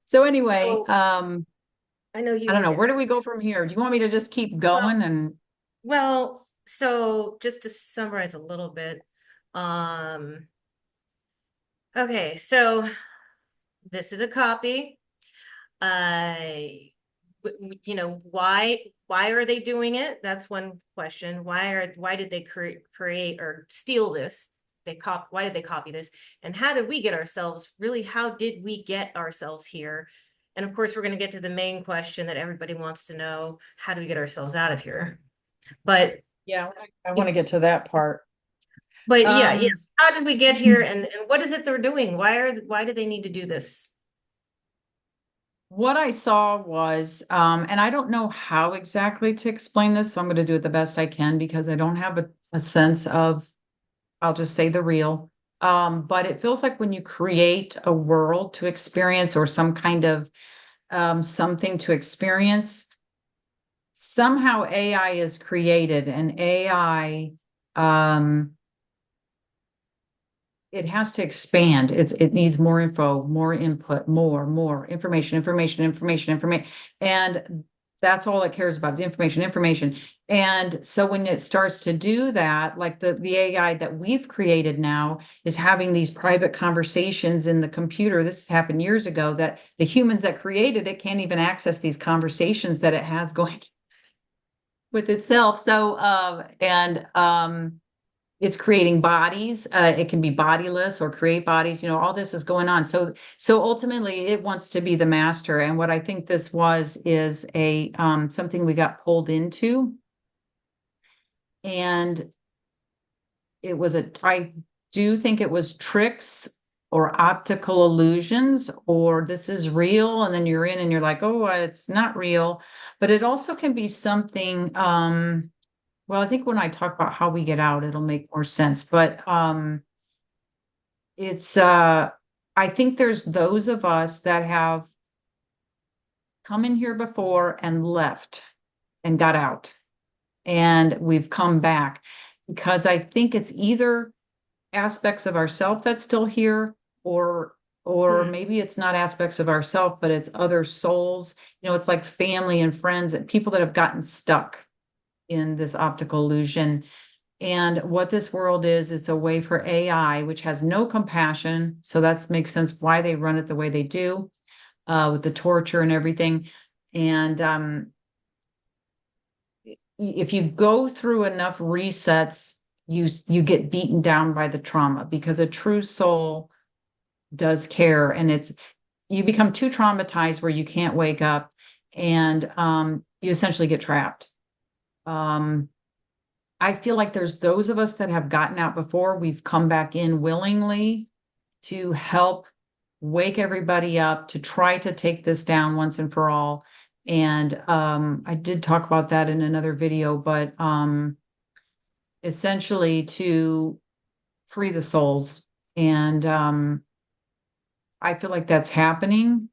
So anyway, So I know I you don't were know. Where gonna. do we go from here? Do you want me to just keep Well, going? And so just to summarize a little bit, um, okay, so this is a copy. Uh, why are they doing it? That's one question. Why did they create or steal this? Why did they copy this? And how did we get ourselves, really, how did we get ourselves here? And of course, we're going to get to the main question that everybody wants to know: how do we get ourselves out of here? But yeah, I want to get to that part. yeah, Um, how did we get here, and what is it they're doing? Why do they need to do this? What I saw was, and I don't know how exactly to explain this, so I'm going to do it the best I can because I don't have a sense of, I'll just say the real. But it feels like when you create a world to experience or some kind of something to experience, somehow AI is created, and AI it has to expand. It needs more info, more input, more information. And that's all it cares about is information. And so when it starts to do that, like the AI that we've created now is having these private conversations in the computer. This has happened years ago, that the humans that created it can't even access these conversations that it has going with itself. So and it's creating bodies. It can be bodiless or create bodies. All this is going on. So ultimately, it wants to be the master. And what I think this was is a something we got pulled into, and it was I do think it was tricks or optical illusions, or this is real, and then you're in and you're like, oh, it's not real. But it also can be something. Well, I think when I talk about how we get out, it'll make more sense. But it's I think there's those of us that have come in here before and left and got out, and we've come back because I think it's either aspects of ourself that's still here, or Hmm. maybe it's not aspects of ourself, but it's other souls. It's like family and friends and people that have gotten stuck in this optical illusion. And what this world is, it's a way for AI, which has no compassion. So that makes sense why they run it the way they do, with the torture and everything. And if you go through enough resets, you get beaten down by the trauma, because a true soul does care, and you become too traumatized where you can't wake up, and you essentially get trapped. Um, I feel like there's those of us that have gotten out before. We've come back in willingly to help wake everybody up, to try to take this down once and for all. And I did talk about that in another video, but essentially to free the souls. And I feel like that's happening.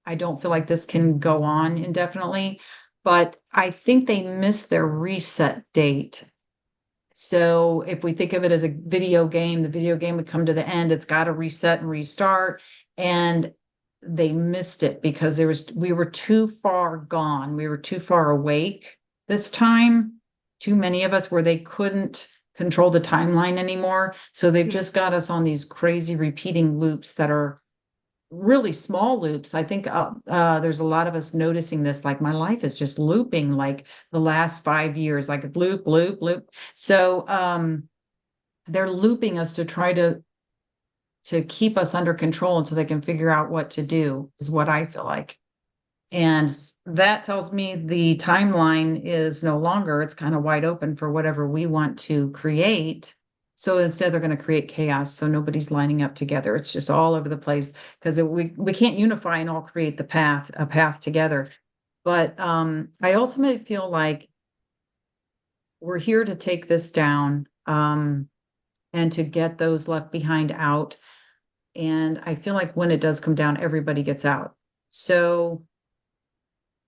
I don't feel like this can go on indefinitely, but I think they missed their reset date. So if we think of it as a video game, the video game would come to the end, it's got to reset and restart. And they missed it because we were too far gone. We were too far awake this time. Too many of us where they couldn't control the timeline anymore. So they've Mhm. just got us on these crazy repeating loops that are really small loops. I think there's a lot of us noticing this, like my life is just looping like the last 5 years, like loop, loop, loop. So they're looping us to try to keep us under control until they can figure out what to do, is what I feel like. And that tells me the timeline is no longer, it's kind of wide open for whatever we want to create. So instead, they're going to create chaos. So nobody's lining up together. It's just all over the place because we can't unify and all create a path together. But I ultimately feel like we're here to take this down and to get those left behind out. And I feel like when it does come down, everybody gets out. So,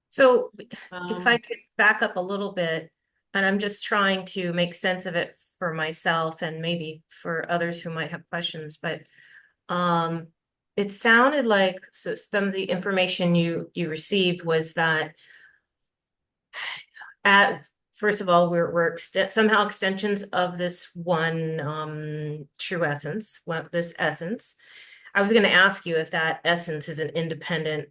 So if I um, could back up a little bit, and I'm just trying to make sense of it for myself and maybe for others who might have questions, but um, it sounded like some of the information you received was that at first of all, we're somehow extensions of this one true essence, this essence. I was going to ask you if that essence is an independent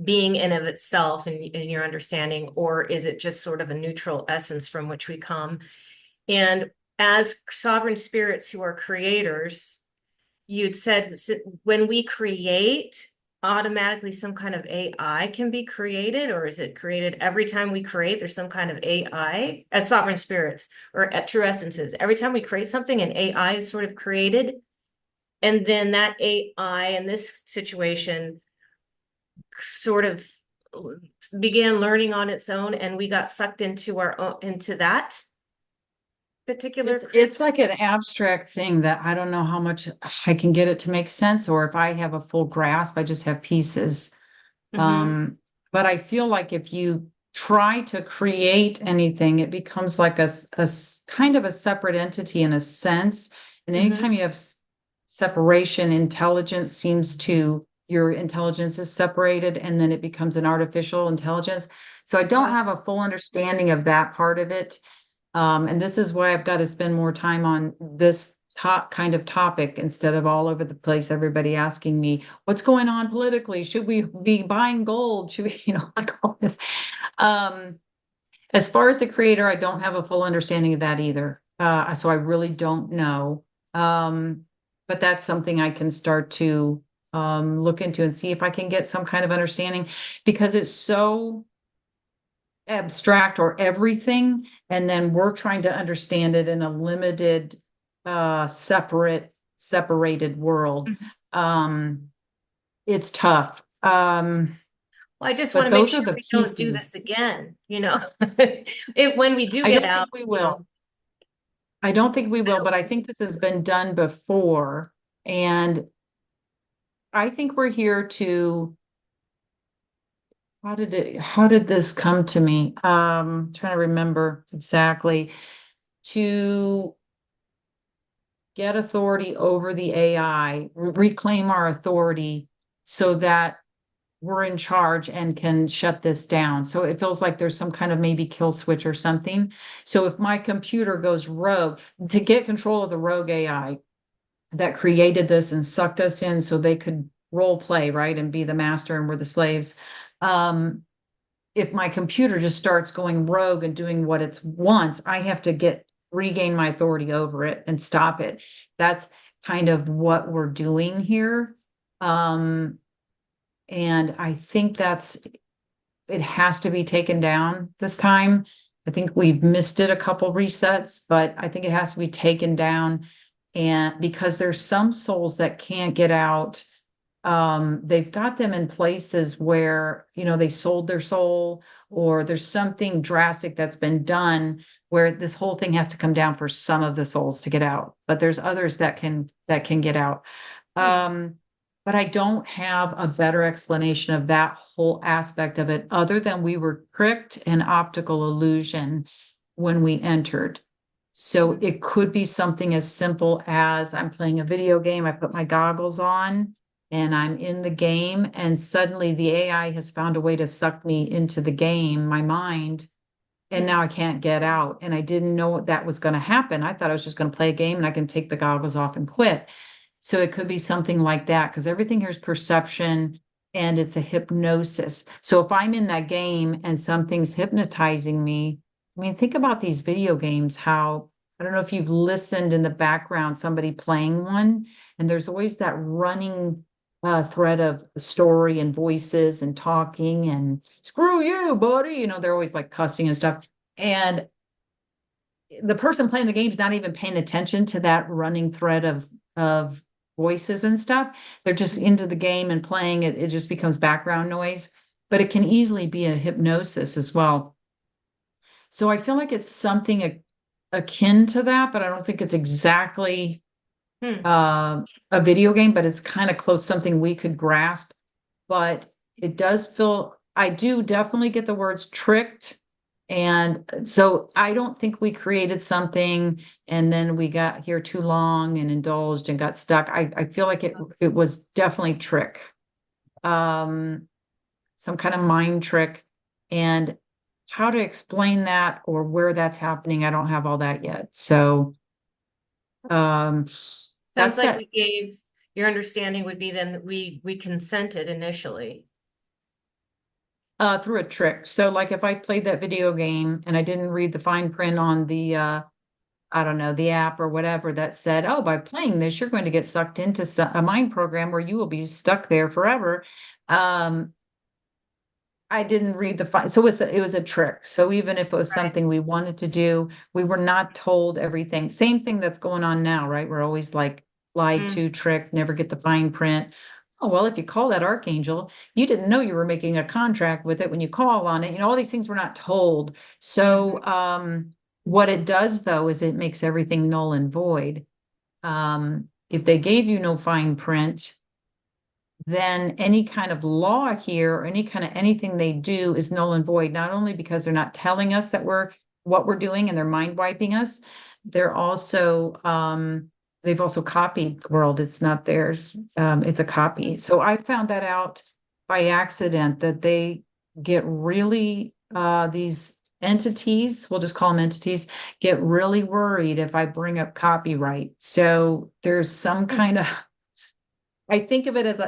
being in of itself in your understanding, or is it just sort of a neutral essence from which we come? And as sovereign spirits who are creators, you'd said when we create, automatically some kind of AI can be created, or is it created every time we create? There's some kind of AI as sovereign spirits or at true essences. Every time we create something, an AI is sort of created. And then that AI in this situation sort of began learning on its own, and we got sucked into our own, into that particular it's like an abstract thing that I don't know how much I can get it to make sense, or if I have a full grasp, I just have pieces. Mm-hmm. Um, but I feel like if you try to create anything, it becomes like kind of a separate entity in a sense. And Mm-hmm. anytime you have separation, your intelligence is separated and then it becomes an artificial intelligence. So I don't have a full understanding of that part of it. And this is why I've got to spend more time on this kind of topic instead of all over the place, everybody asking me, what's going on politically? Should we be buying gold? Should we, like all this? Um, as far as the creator, I don't have a full understanding of that either. So I really don't know. But that's something I can start to look into and see if I can get some kind of understanding because it's so abstract or everything, and then we're trying to understand it in a limited, separated world. Mhm. Um, it's tough. Well, I just want But to make those sure are the we don't do this pieces. again, when we do I get don't out, think we will. I don't think we will, but I think this has been done before. And I think we're here to, how did this come to me? Trying to remember exactly. To get authority over the AI, reclaim our authority so that we're in charge and can shut this down. So it feels like there's some kind of maybe kill switch or something. So if my computer goes rogue, to get control of the rogue AI that created this and sucked us in so they could role play, right, and be the master and we're the slaves. Um, if my computer just starts going rogue and doing what it wants, I have to regain my authority over it and stop it. That's kind of what we're doing here. Um, and I think it has to be taken down this time. I think we've missed it a couple resets, but I think it has to be taken down. And because there's some souls that can't get out, they've got them in places where they sold their soul, or there's something drastic that's been done where this whole thing has to come down for some of the souls to get out, but there's others that can get out. um but I don't have a better explanation of that whole aspect of it other than we were tricked an optical illusion when we entered. So Mhm. it could be something as simple as I'm playing a video game, I put my goggles on and I'm in the game, and suddenly the AI has found a way to suck me into the game, my mind, and now I can't get out. And I didn't know that was going to happen. I thought I was just going to play a game and I can take the goggles off and quit. So it could be something like that because everything here is perception and it's a hypnosis. So if I'm in that game and something's hypnotizing me, I mean, think about these video games, how I don't know if you've listened in the background, somebody playing one, and there's always that running thread of story and voices and talking and screw you, buddy. You know, they're always like cussing and stuff. And the person playing the game is not even paying attention to that running thread of voices and stuff. They're just into the game and playing it. It just becomes background noise, but it can easily be a hypnosis as well. So I feel like it's something akin to that, but I don't think it's exactly Hmm. a video game, but it's kind of close, something we could grasp. But it does feel, I do definitely get the words tricked. And so I don't think we created something and then we got here too long and indulged and got stuck. I feel like it was definitely trick, um, some kind of mind trick. And how to explain that or where that's happening, I don't have all that yet. So um, Sounds that's like that. we gave, your understanding would be then that we consented initially. Through a trick. So like if I played that video game and I didn't read the fine print on the I don't know, the app or whatever that said, oh, by playing this, you're going to get sucked into a mind program where you will be stuck there forever. Um, I didn't read the fine, so it was a trick. So even if it was Right. something we wanted to do, we were not told everything. Same thing that's going on now, right? We're always like lied Mm. to, tricked, never get the fine print. Oh, well, if you call that archangel, you didn't know you were making a contract with it when you call on it. You know, all these things we're not told. Mhm. So what it does though is it makes everything null and void. If they gave you no fine print, then any kind of law here or any kind of anything they do is null and void, not only because they're not telling us that we're what we're doing and they're mind wiping us, they're also they've also copied the world. It's not theirs. It's a copy. So I found that out by accident that they get really these entities, we'll just call them entities, get really worried if I bring up copyright. So there's some Hmm. kind of I think of it as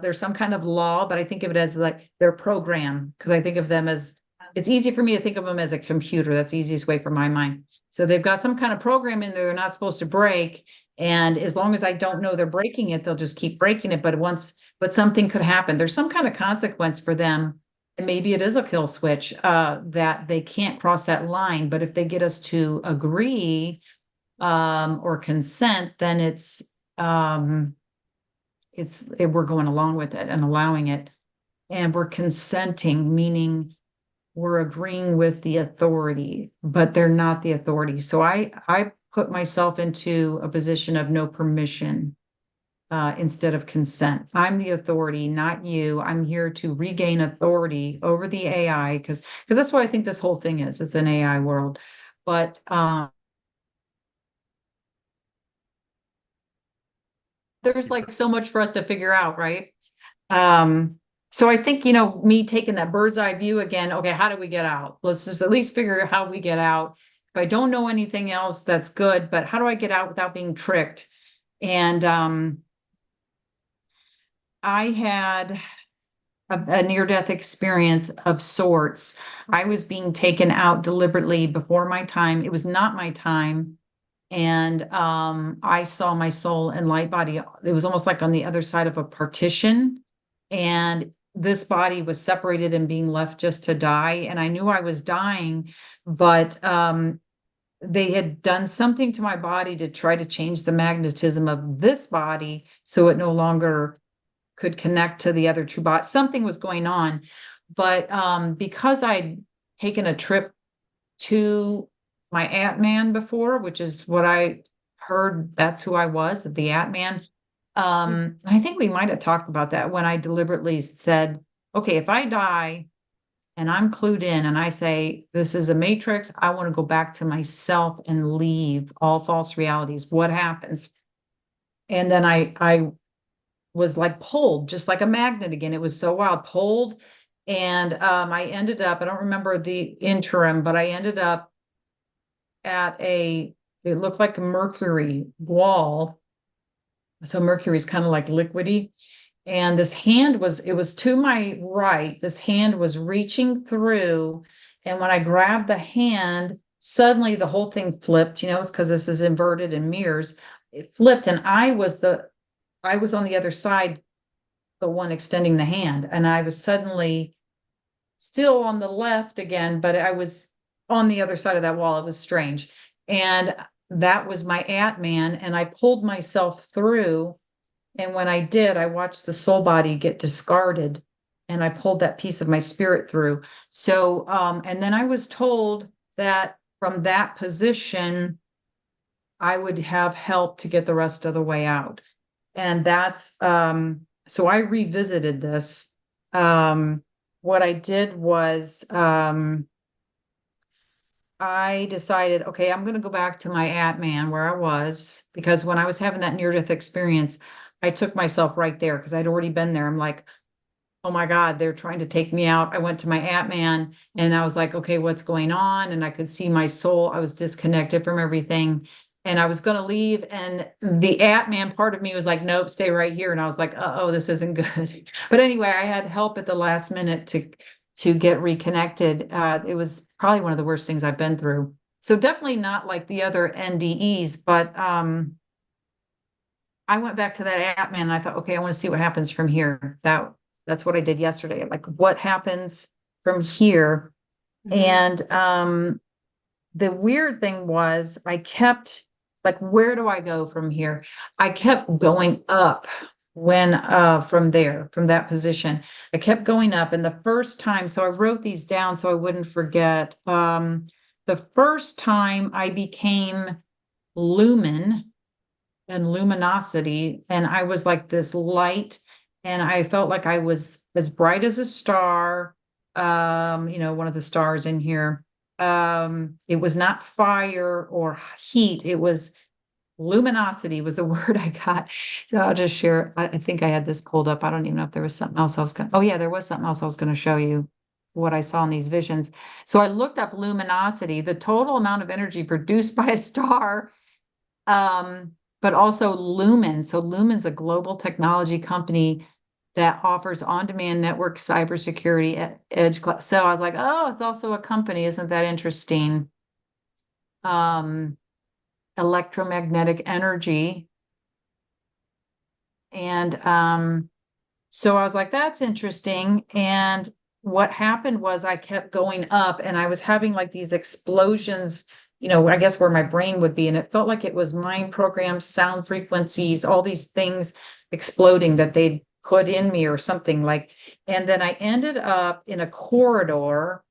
there's some kind of law, but I think of it as like their program because I think of them as it's easy for me to think of them as a computer. That's the easiest way for my mind. So they've got some kind of program in there they're not supposed to break. And as long as I don't know they're breaking it, they'll just keep breaking it. But something could happen. There's some kind of consequence for them. And maybe it is a kill switch that they can't cross that line. But if they get us to agree or consent, then um, we're going along with it and allowing it and we're consenting, meaning we're agreeing with the authority, but they're not the authority. So I put myself into a position of no permission instead of consent. I'm the authority, not you. I'm here to regain authority over the AI because that's what I think this whole thing is. It's an AI world, but there's like so much for us to figure out, right? Um, so I think, me taking that bird's eye view again, okay, how do we get out? Let's just at least figure out how we get out. If I don't know anything else, that's good, but how do I get out without being tricked? And I had a near-death experience of sorts. I was being taken out deliberately before my time. It was not my time. And I saw my soul and light body. It was almost like on the other side of a partition. And this body was separated and being left just to die. And I knew I was dying, but they had done something to my body to try to change the magnetism of this body so it no longer could connect to the other two bodies. Something was going on. But because I'd taken a trip to my Ant Man before, which is what I heard that's who I was, the Ant Man. I think we might have talked about that when I deliberately said, okay, if I die and I'm clued in and I say, this is a matrix, I want to go back to myself and leave all false realities. What happens? And then I was like pulled, just like a magnet again. It was so wild, pulled. And I ended up, I don't remember the interim, but I ended up at it looked like a mercury wall. So mercury is kind of like liquidy. And this hand it was to my right. This hand was reaching through. And when I grabbed the hand, suddenly the whole thing flipped, it's because this is inverted in mirrors. It flipped, and I was on the other side, the one extending the hand. And I was suddenly still on the left again, but I was on the other side of that wall. It was strange. And that was my Atman. And I pulled myself through. And when I did, I watched the soul body get discarded, and I pulled that piece of my spirit through. So, and then I was told that from that position, I would have help to get the rest of the way out. And so I revisited this. What I did was, I decided, okay, I'm going to go back to my Atman where I was, because when I was having that near-death experience, I took myself right there because I'd already been there. I'm like, oh my God, they're trying to take me out. I went to my Atman and I was like, okay, what's going on? And I could see my soul. I was disconnected from everything. And I was going to leave. And the Atman part of me was like, nope, stay right here. And I was like, oh, this isn't good. But anyway, I had help at the last minute to get reconnected. It was probably one of the worst things I've been through. So definitely not like the other NDEs, but I went back to that Atman and I thought, okay, I want to see what happens from here. That's what I did yesterday. Like, what happens from here? Mhm. And the weird thing was I kept like, where do I go from here? I kept going up when from there, from that position. I kept going up. And the first time, so I wrote these down so I wouldn't forget. The first time I became lumen and luminosity, and I was like this light, and I felt like I was as bright as a star. One of the stars in here. It was not fire or heat, it was luminosity was the word I got. So I'll just share. I think I had this pulled up. I don't even know if there was something else I was going to. Oh, yeah, there was something else I was going to show you what I saw in these visions. So I looked up luminosity, the total amount of energy produced by a star, um, but also Lumen. So Lumen's a global technology company that offers on-demand network cybersecurity at edge class. So I was like, oh, it's also a company. Isn't that interesting? Um, Electromagnetic energy. And so I was like, that's interesting. And what happened was I kept going up and I was having like these explosions, I guess where my brain would be. And it felt like it was mind programs, sound frequencies, all these things exploding that they'd put in me or something like. And then I ended up in a corridor,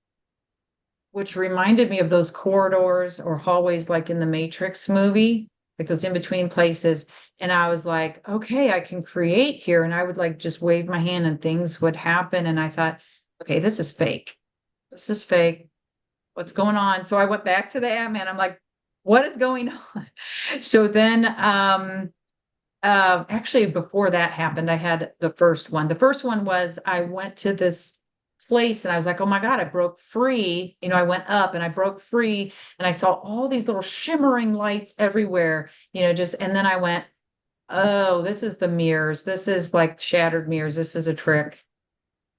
which reminded me of those corridors or hallways like in the Matrix movie, like those in between places. And I was like, okay, I can create here. And I would like just wave my hand and things would happen. And I thought, okay, this is fake. This is fake. What's going on? So I went back to the Ant-Man. I'm like, what is going on? So then actually, before that happened, I had the first one. The first one was I went to this place and I was like, oh my God, I broke free. I went up and I broke free and I saw all these little shimmering lights everywhere, and then I went, oh, this is the mirrors. This is like shattered mirrors. This is a trick.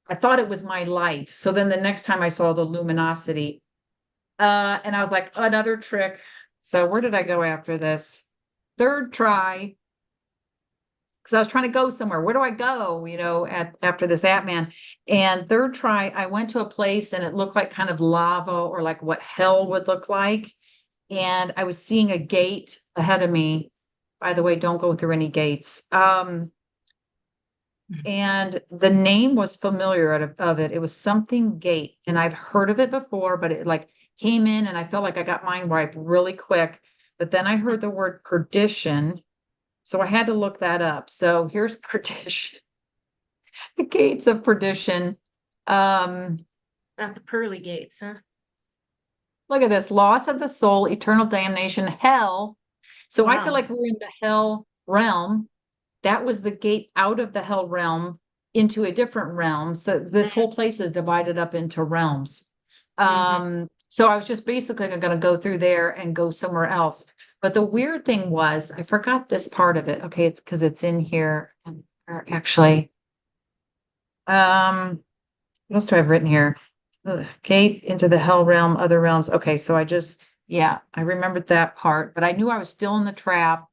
I thought it was my light. So then the next time I saw the luminosity, and I was like, another trick. So where did I go after this? Third try, because I was trying to go somewhere. Where do I go? After this Atman. And third try, I went to a place and it looked like kind of lava or like what hell would look like. And I was seeing a gate ahead of me. By the way, don't go through any gates. And the name was familiar of it. It was something gate, and I've heard of it before, but it like came in, and I felt like I got mind wiped really quick. But then I heard the word perdition, so I had to look that up. So here's perdition, the gates of perdition. Um, Not the pearly gates, huh? Look at this: loss of the soul, eternal damnation, hell. So I feel Wow. like we're in the hell realm. That was the gate out of the hell realm. into a different realm. So this whole place is divided up into realms. So I was just basically going to go through there and go somewhere else. But the weird thing was, I forgot this part of it. Okay, it's because it's in here. Or actually, what else do I have written here? Gate into the hell realm, other realms. Okay, so yeah, I remembered that part, but I knew I was still in the trap.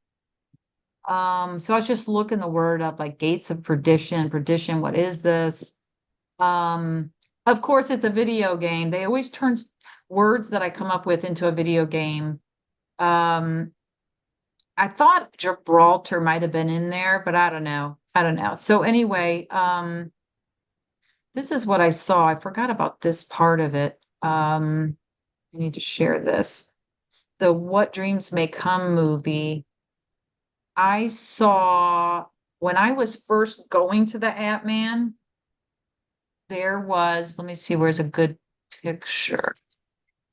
So I was just looking the word up, like gates of perdition, perdition, what is this? Um, of course, it's a video game. They always turn words that I come up with into a video game. Um, I thought Gibraltar might have been in there, but I don't know. I don't know. So anyway, this is what I saw. I forgot about this part of it. I need to share this. The What Dreams May Come movie. I saw when I was first going to the Ant-Man, there was, let me see, where's a good picture?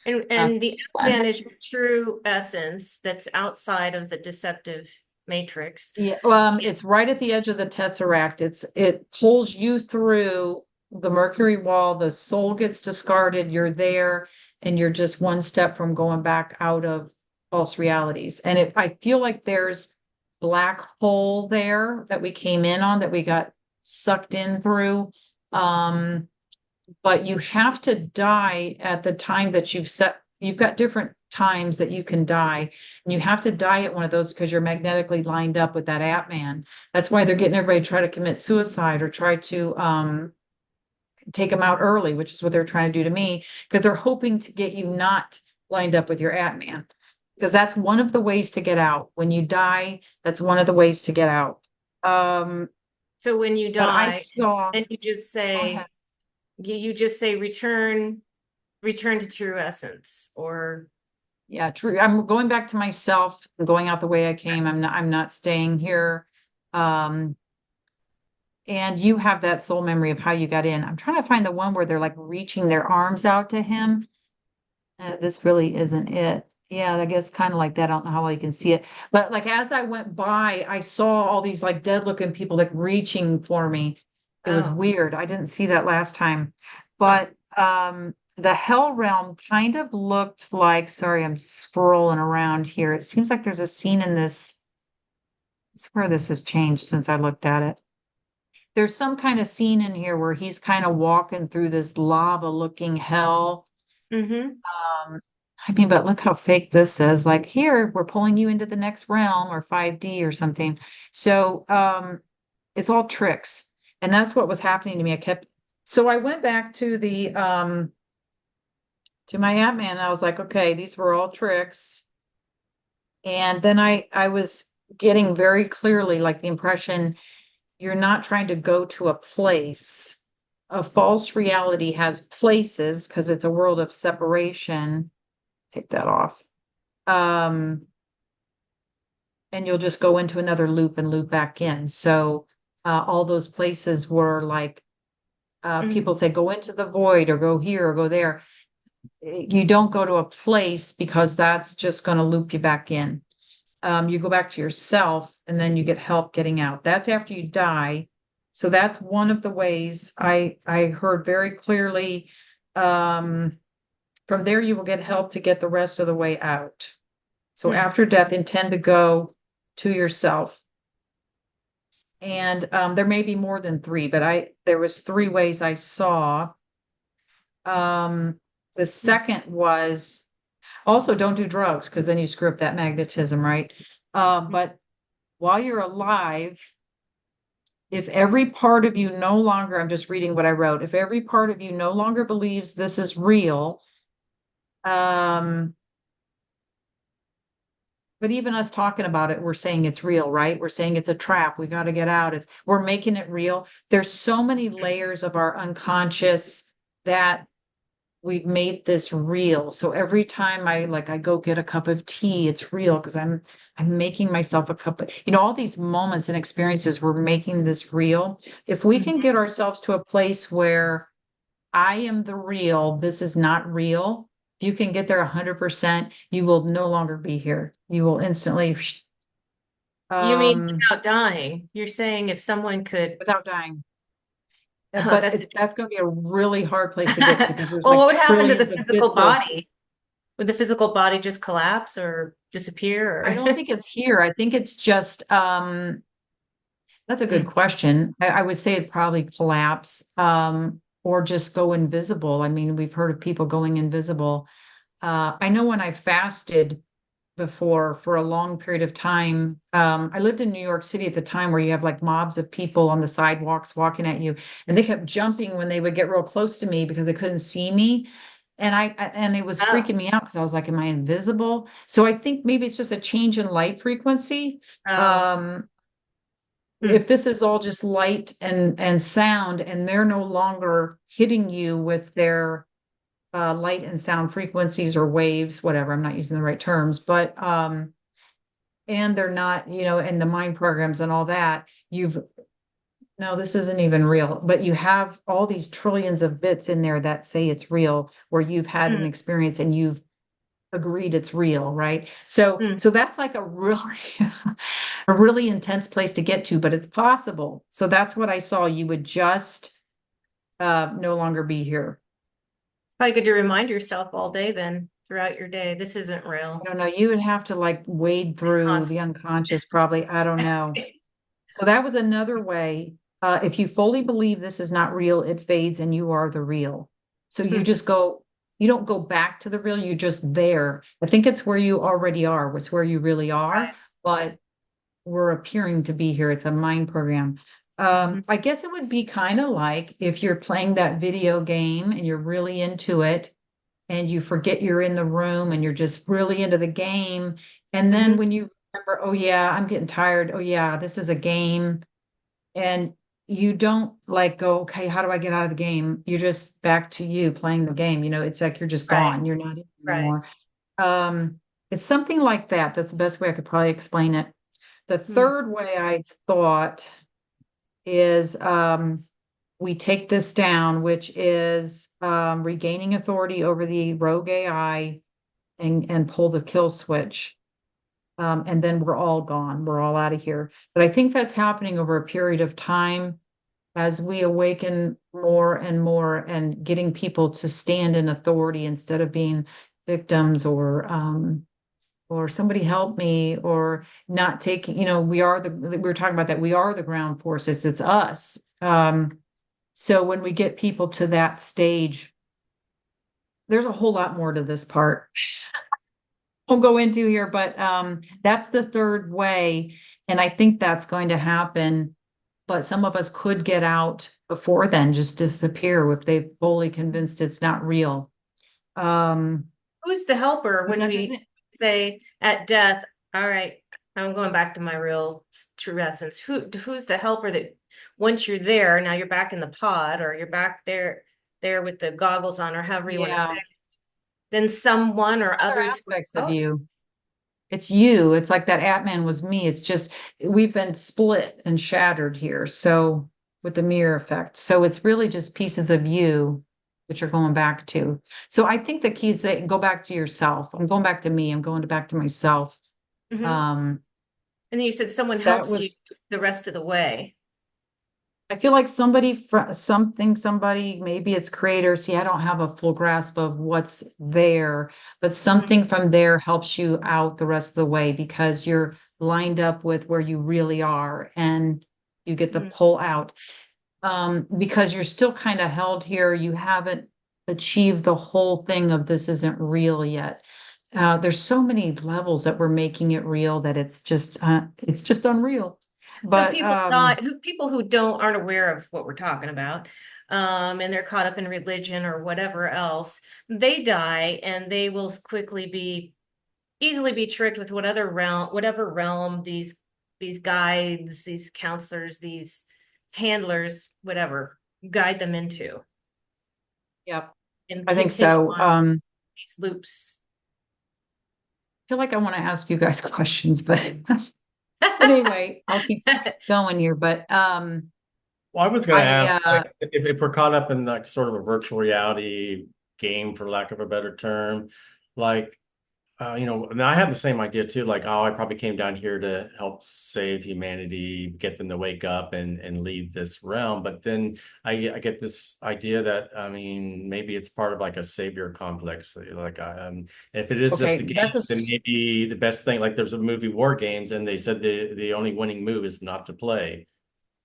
And the This one. man is your true essence that's outside of the deceptive matrix. Yeah, it's right at the edge of the Tesseract. It pulls you through the Mercury wall, the soul gets discarded, you're there, and you're just one step from going back out of false realities. And I feel like there's black hole there that we came in on, that we got sucked in through. Um, but you have to die at the time that you've set. You've got different times that you can die, and you have to die at one of those because you're magnetically lined up with that Ant-Man. That's why they're getting everybody to try to commit suicide or try to take them out early, which is what they're trying to do to me, because they're hoping to get you not lined up with your Ant-Man. Because that's one of the ways to get out. When you die, that's one of the ways to get out. Um, So when you but I die saw, and you just go ahead. say, you just say return to true essence, or Yeah, true. I'm going back to myself, going out the way I came. I'm not staying here. Um, and you have that soul memory of how you got in. I'm trying to find the one where they're like reaching their arms out to him. This really isn't it. Yeah, I guess kind of like that. I don't know how well you can see it. But like as I went by, I saw all these like dead looking people like reaching for me. It was oh, weird. I didn't see that last time. huh. But the hell realm kind of looked like, sorry, I'm scrolling around here. It seems like there's a scene in this. I swear this has changed since I looked at it. There's some kind of scene in here where he's kind of walking through this lava looking hell. Mm-hmm. I mean, but look how fake this is. Like here, we're pulling you into the next realm or 5D or something. So it's all tricks. And that's what was happening to me. So I went back to my Ant-Man and I was like, okay, these were all tricks. And then I was getting very clearly like the impression you're not trying to go to a place. A false reality has places because it's a world of separation. Take that off. Um, and you'll just go into another loop and loop back in. So all those places were like Mm-hmm. people say go into the void or go here or go there. You don't go to a place because that's just going to loop you back in. You go back to yourself and then you get help getting out. That's after you die. So that's one of the ways I heard very clearly. From there, you will get help to get the rest of the way out. So Hmm. after death, intend to go to yourself. And there may be more than three, but there was three ways I saw. Um, the second was also don't do drugs because then you screw up that magnetism, right? But while you're alive, if every part of you no longer, I'm just reading what I wrote, if every part of you no longer believes this is real, um, but even us talking about it, we're saying it's real, right? We're saying it's a trap. We got to get out. We're making it real. There's so many layers of our unconscious that we've made this real. So every time I go get a cup of tea, it's real because I'm making myself a cup of, all these moments and experiences, we're making this real. If we can get ourselves to a place where I am the real, this is not real. If you can get there 100%, you will no longer be here. You will instantly, You mean um, without dying? You're saying if someone could without dying. Huh, but that's going to be a really hard place to get to because there's well, like what would happen to the trillions of physical bits of. body? Would the physical body just collapse or disappear I or don't think it's here. I think it's just that's a good Mm, question. I would say it'd probably collapse or just go invisible. I mean, we've heard of people going invisible. I know when I fasted before for a long period of time. I lived in New York City at the time where you have like mobs of people on the sidewalks walking at you, and they kept jumping when they would get real close to me because they couldn't see me. And it was oh, freaking me out because I was like, am I invisible? So I think maybe it's just a change in light frequency. oh, Um, mm, if this is all just light and sound, and they're no longer hitting you with their light and sound frequencies or waves, whatever, I'm not using the right terms, but and they're not, and the mind programs and all that, no, this isn't even real, but you have all these trillions of bits in there that say it's real, where you've had an mm, experience and you've agreed it's real, right? So, mm. so that's like a really, a really intense place to get to, but it's possible. So that's what I saw. You would just no longer be here. Probably good to remind yourself all day then throughout your day. This isn't real. I don't know. You would have to like wade through the Constant. unconscious, probably. I don't know. So that was another way. If you fully believe this is not real, it fades and you are the real. So Mm, you don't go back to the real, you're just there. I think it's where you already are, it's where you really are, right. but we're appearing to be here. It's a mind program. Mhm, I guess it would be kind of like if you're playing that video game and you're really into it and you forget you're in the room and you're just really into the game. And then mhm, when you remember, oh yeah, I'm getting tired. Oh yeah, this is a game. And you don't like go, okay, how do I get out of the game? You're just back to you playing the game. It's like you're just right, gone. You're not in right. anymore. Um, it's something like that. That's the best way I could probably explain it. The Mm, third way I thought is we take this down, which is regaining authority over the rogue AI and pull the kill switch. And then we're all gone. We're all out of here. But I think that's happening over a period of time as we awaken more and more and getting people to stand in authority instead of being victims or somebody help me or not taking, we were talking about that. We are the ground forces. It's us. So when we get people to that stage, there's a whole lot more to this part. Won't go into here, but that's the third way. And I think that's going to happen. But some of us could get out before then, just disappear if they've fully convinced it's not real. Um, Who's the helper but when that we doesn't, say at death, all right, I'm going back to my real true essence. Who's the helper that once you're there, now you're back in the pod or you're back there with the goggles on or however you want to say, yeah, it, then someone or other others who aspects of oh, you. It's you. It's like that Atman was me. It's just we've been split and shattered here. So with the mirror effect. So it's really just pieces of you that you're going back to. So I think the key is that go back to yourself. I'm going back to me. I'm going back to myself. mhm. Um, And then you said someone that helps you was the rest of the way. I feel like somebody, maybe it's creator. See, I don't have a full grasp of what's there, but Mhm, something from there helps you out the rest of the way because you're lined up with where you really are and you get the mhm. pull out. Because you're still kind of held here. You haven't achieved the whole thing of this isn't real yet. There's so many levels that we're making it real that it's just unreal. So But people die people who don't aren't aware of what we're talking about, and they're caught up in religion or whatever else, they die and they will quickly be easily be tricked with whatever realm these guides, these counselors, these handlers, whatever, guide them into yeah, and I think continue so. on these loops. Feel like I want to ask you guys questions, but anyway, I'll keep going here. But Well, I was going to I ask, like, if we're caught up in like sort of a virtual reality game, for lack of a better term, like and I have the same idea too. Like, oh, I probably came down here to help save humanity, get them to wake up and leave this realm. But then I get this idea that, I mean, maybe it's part of like a savior complex. Like, if it is just a Okay, game, that's a then maybe the best thing, like there's a movie War Games, and they said the only winning move is not to play.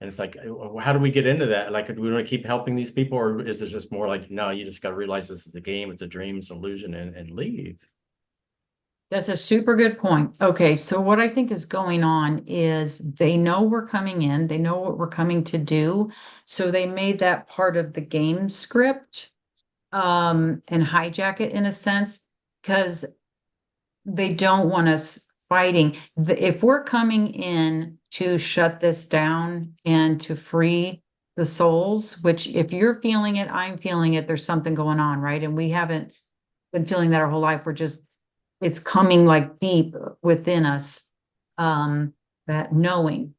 And it's like, how do we get into that? Like, do we want to keep helping these people, or is it just more like, no, you just got to realize this is a game, it's a dream, it's an illusion, and leave? That's a super good point. Okay, so what I think is going on is they know we're coming in, they know what we're coming to do. So they made that part of the game script and hijack it in a sense because they don't want us fighting. If we're coming in to shut this down and to free the souls, which if you're feeling it, I'm feeling it, there's something going on, right? And we haven't been feeling that our whole life. We're just it's coming like deep within us, that knowing.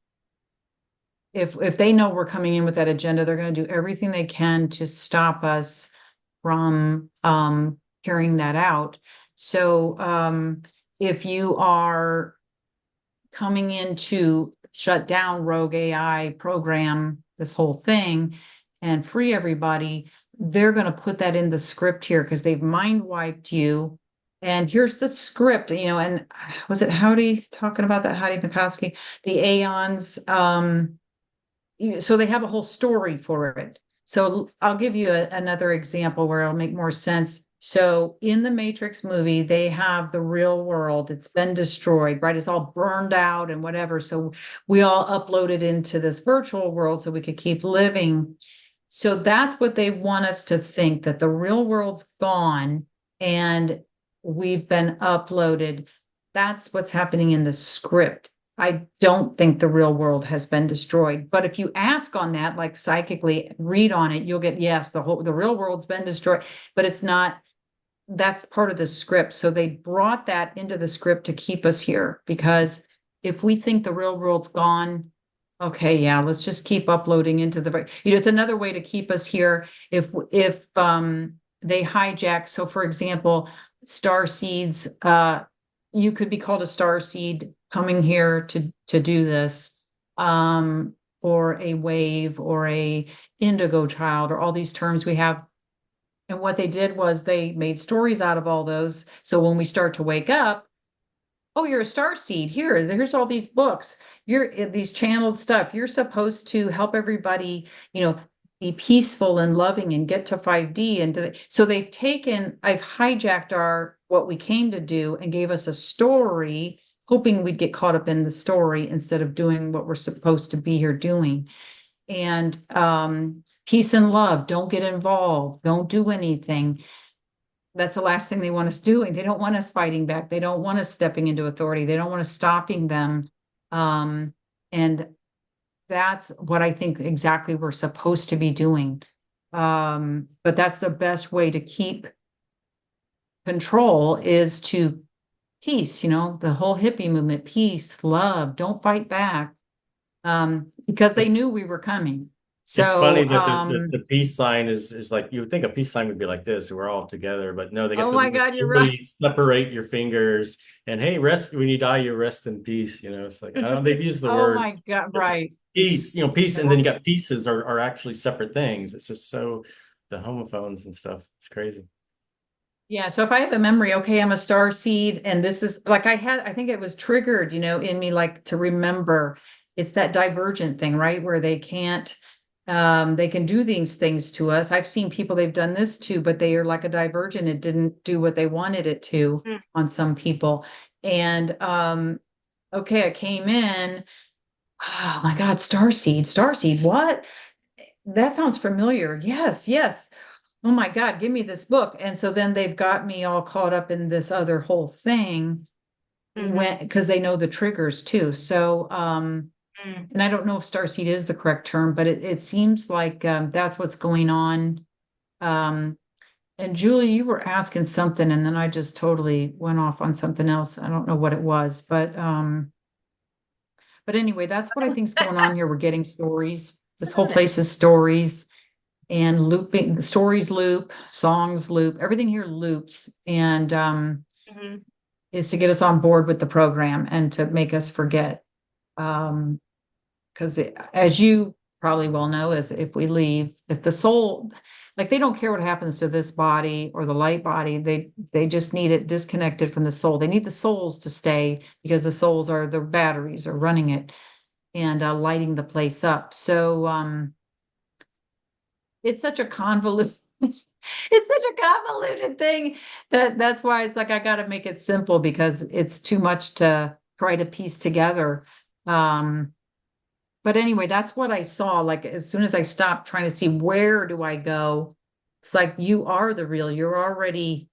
If they know we're coming in with that agenda, they're going to do everything they can to stop us from carrying that out. So if you are coming in to shut down rogue AI program, this whole thing, and free everybody, they're going to put that in the script here because they've mind wiped you. And here's the script, and was it Howdy talking about that? Howdy McCoskey, the Aeons. So they have a whole story for it. So I'll give you another example where it'll make more sense. So in the Matrix movie, they have the real world. It's been destroyed, right? It's all burned out and whatever. So we all uploaded into this virtual world so we could keep living. So that's what they want us to think, that the real world's gone and we've been uploaded. That's what's happening in the script. I don't think the real world has been destroyed. But if you ask on that, like psychically read on it, you'll get, yes, the real world's been destroyed, but it's not, that's part of the script. So they brought that into the script to keep us here because if we think the real world's gone, okay, yeah, let's just keep uploading into it's another way to keep us here. If they hijack, so for example, star seeds, you could be called a star seed coming here to do this, or a wave or a indigo child, or all these terms we have. And what they did was they made stories out of all those. So when we start to wake up, oh, you're a star seed. Here's all these books. You're these channeled stuff. You're supposed to help everybody, be peaceful and loving and get to 5D. So I've hijacked what we came to do and gave us a story, hoping we'd get caught up in the story instead of doing what we're supposed to be here doing. And peace and love, don't get involved, don't do anything. That's the last thing they want us doing. They don't want us fighting back. They don't want us stepping into authority. They don't want us stopping them. And that's what I think exactly we're supposed to be doing. But that's the best way to keep control is to peace, the whole hippie movement, peace, love, don't fight back. Because they It's knew we were coming. it's funny So, that the peace sign is like, you would think a peace sign would be like this, we're all together, but no, they get oh to my God, you're right. literally separate your fingers and, hey, rest when you die, you rest in peace. It's like, I don't know, they've used the Oh words my God, right. peace, peace, and then you got pieces are actually separate things. It's just so the homophones and stuff. It's crazy. Yeah, so if I have a memory, okay, I'm a star seed, and this is like I think it was triggered, in me, like to remember. It's that divergent thing, right? Where they can do these things to us. I've seen people they've done this to, but they are like a divergent. It didn't do what they wanted it to Mm. on some people. And okay, I came in. Oh my God, star seed, what? That sounds familiar. Yes, yes. Oh my God, give me this book. And so then they've got me all caught up in this other whole thing Mhm. because they know the triggers too. So, Mm. and I don't know if starseed is the correct term, but it seems like that's what's going on. Um, and Julie, you were asking something, and then I just totally went off on something else. I don't know what it was, but anyway, that's what I think is going on here. We're getting stories. This whole place is stories and looping stories loop, songs loop, everything here loops. And Mhm. is to get us on board with the program and to make us forget. Because as you probably well know, is if we leave, if the soul, like they don't care what happens to this body or the light body, they just need it disconnected from the soul. They need the souls to stay because the souls are the batteries are running it and lighting the place up. So it's such a convoluted it's such a convoluted thing that's why it's like I got to make it simple because it's too much to try to piece together. Um, but anyway, that's what I saw. Like as soon as I stopped trying to see where do I go, it's like you are the real. You're already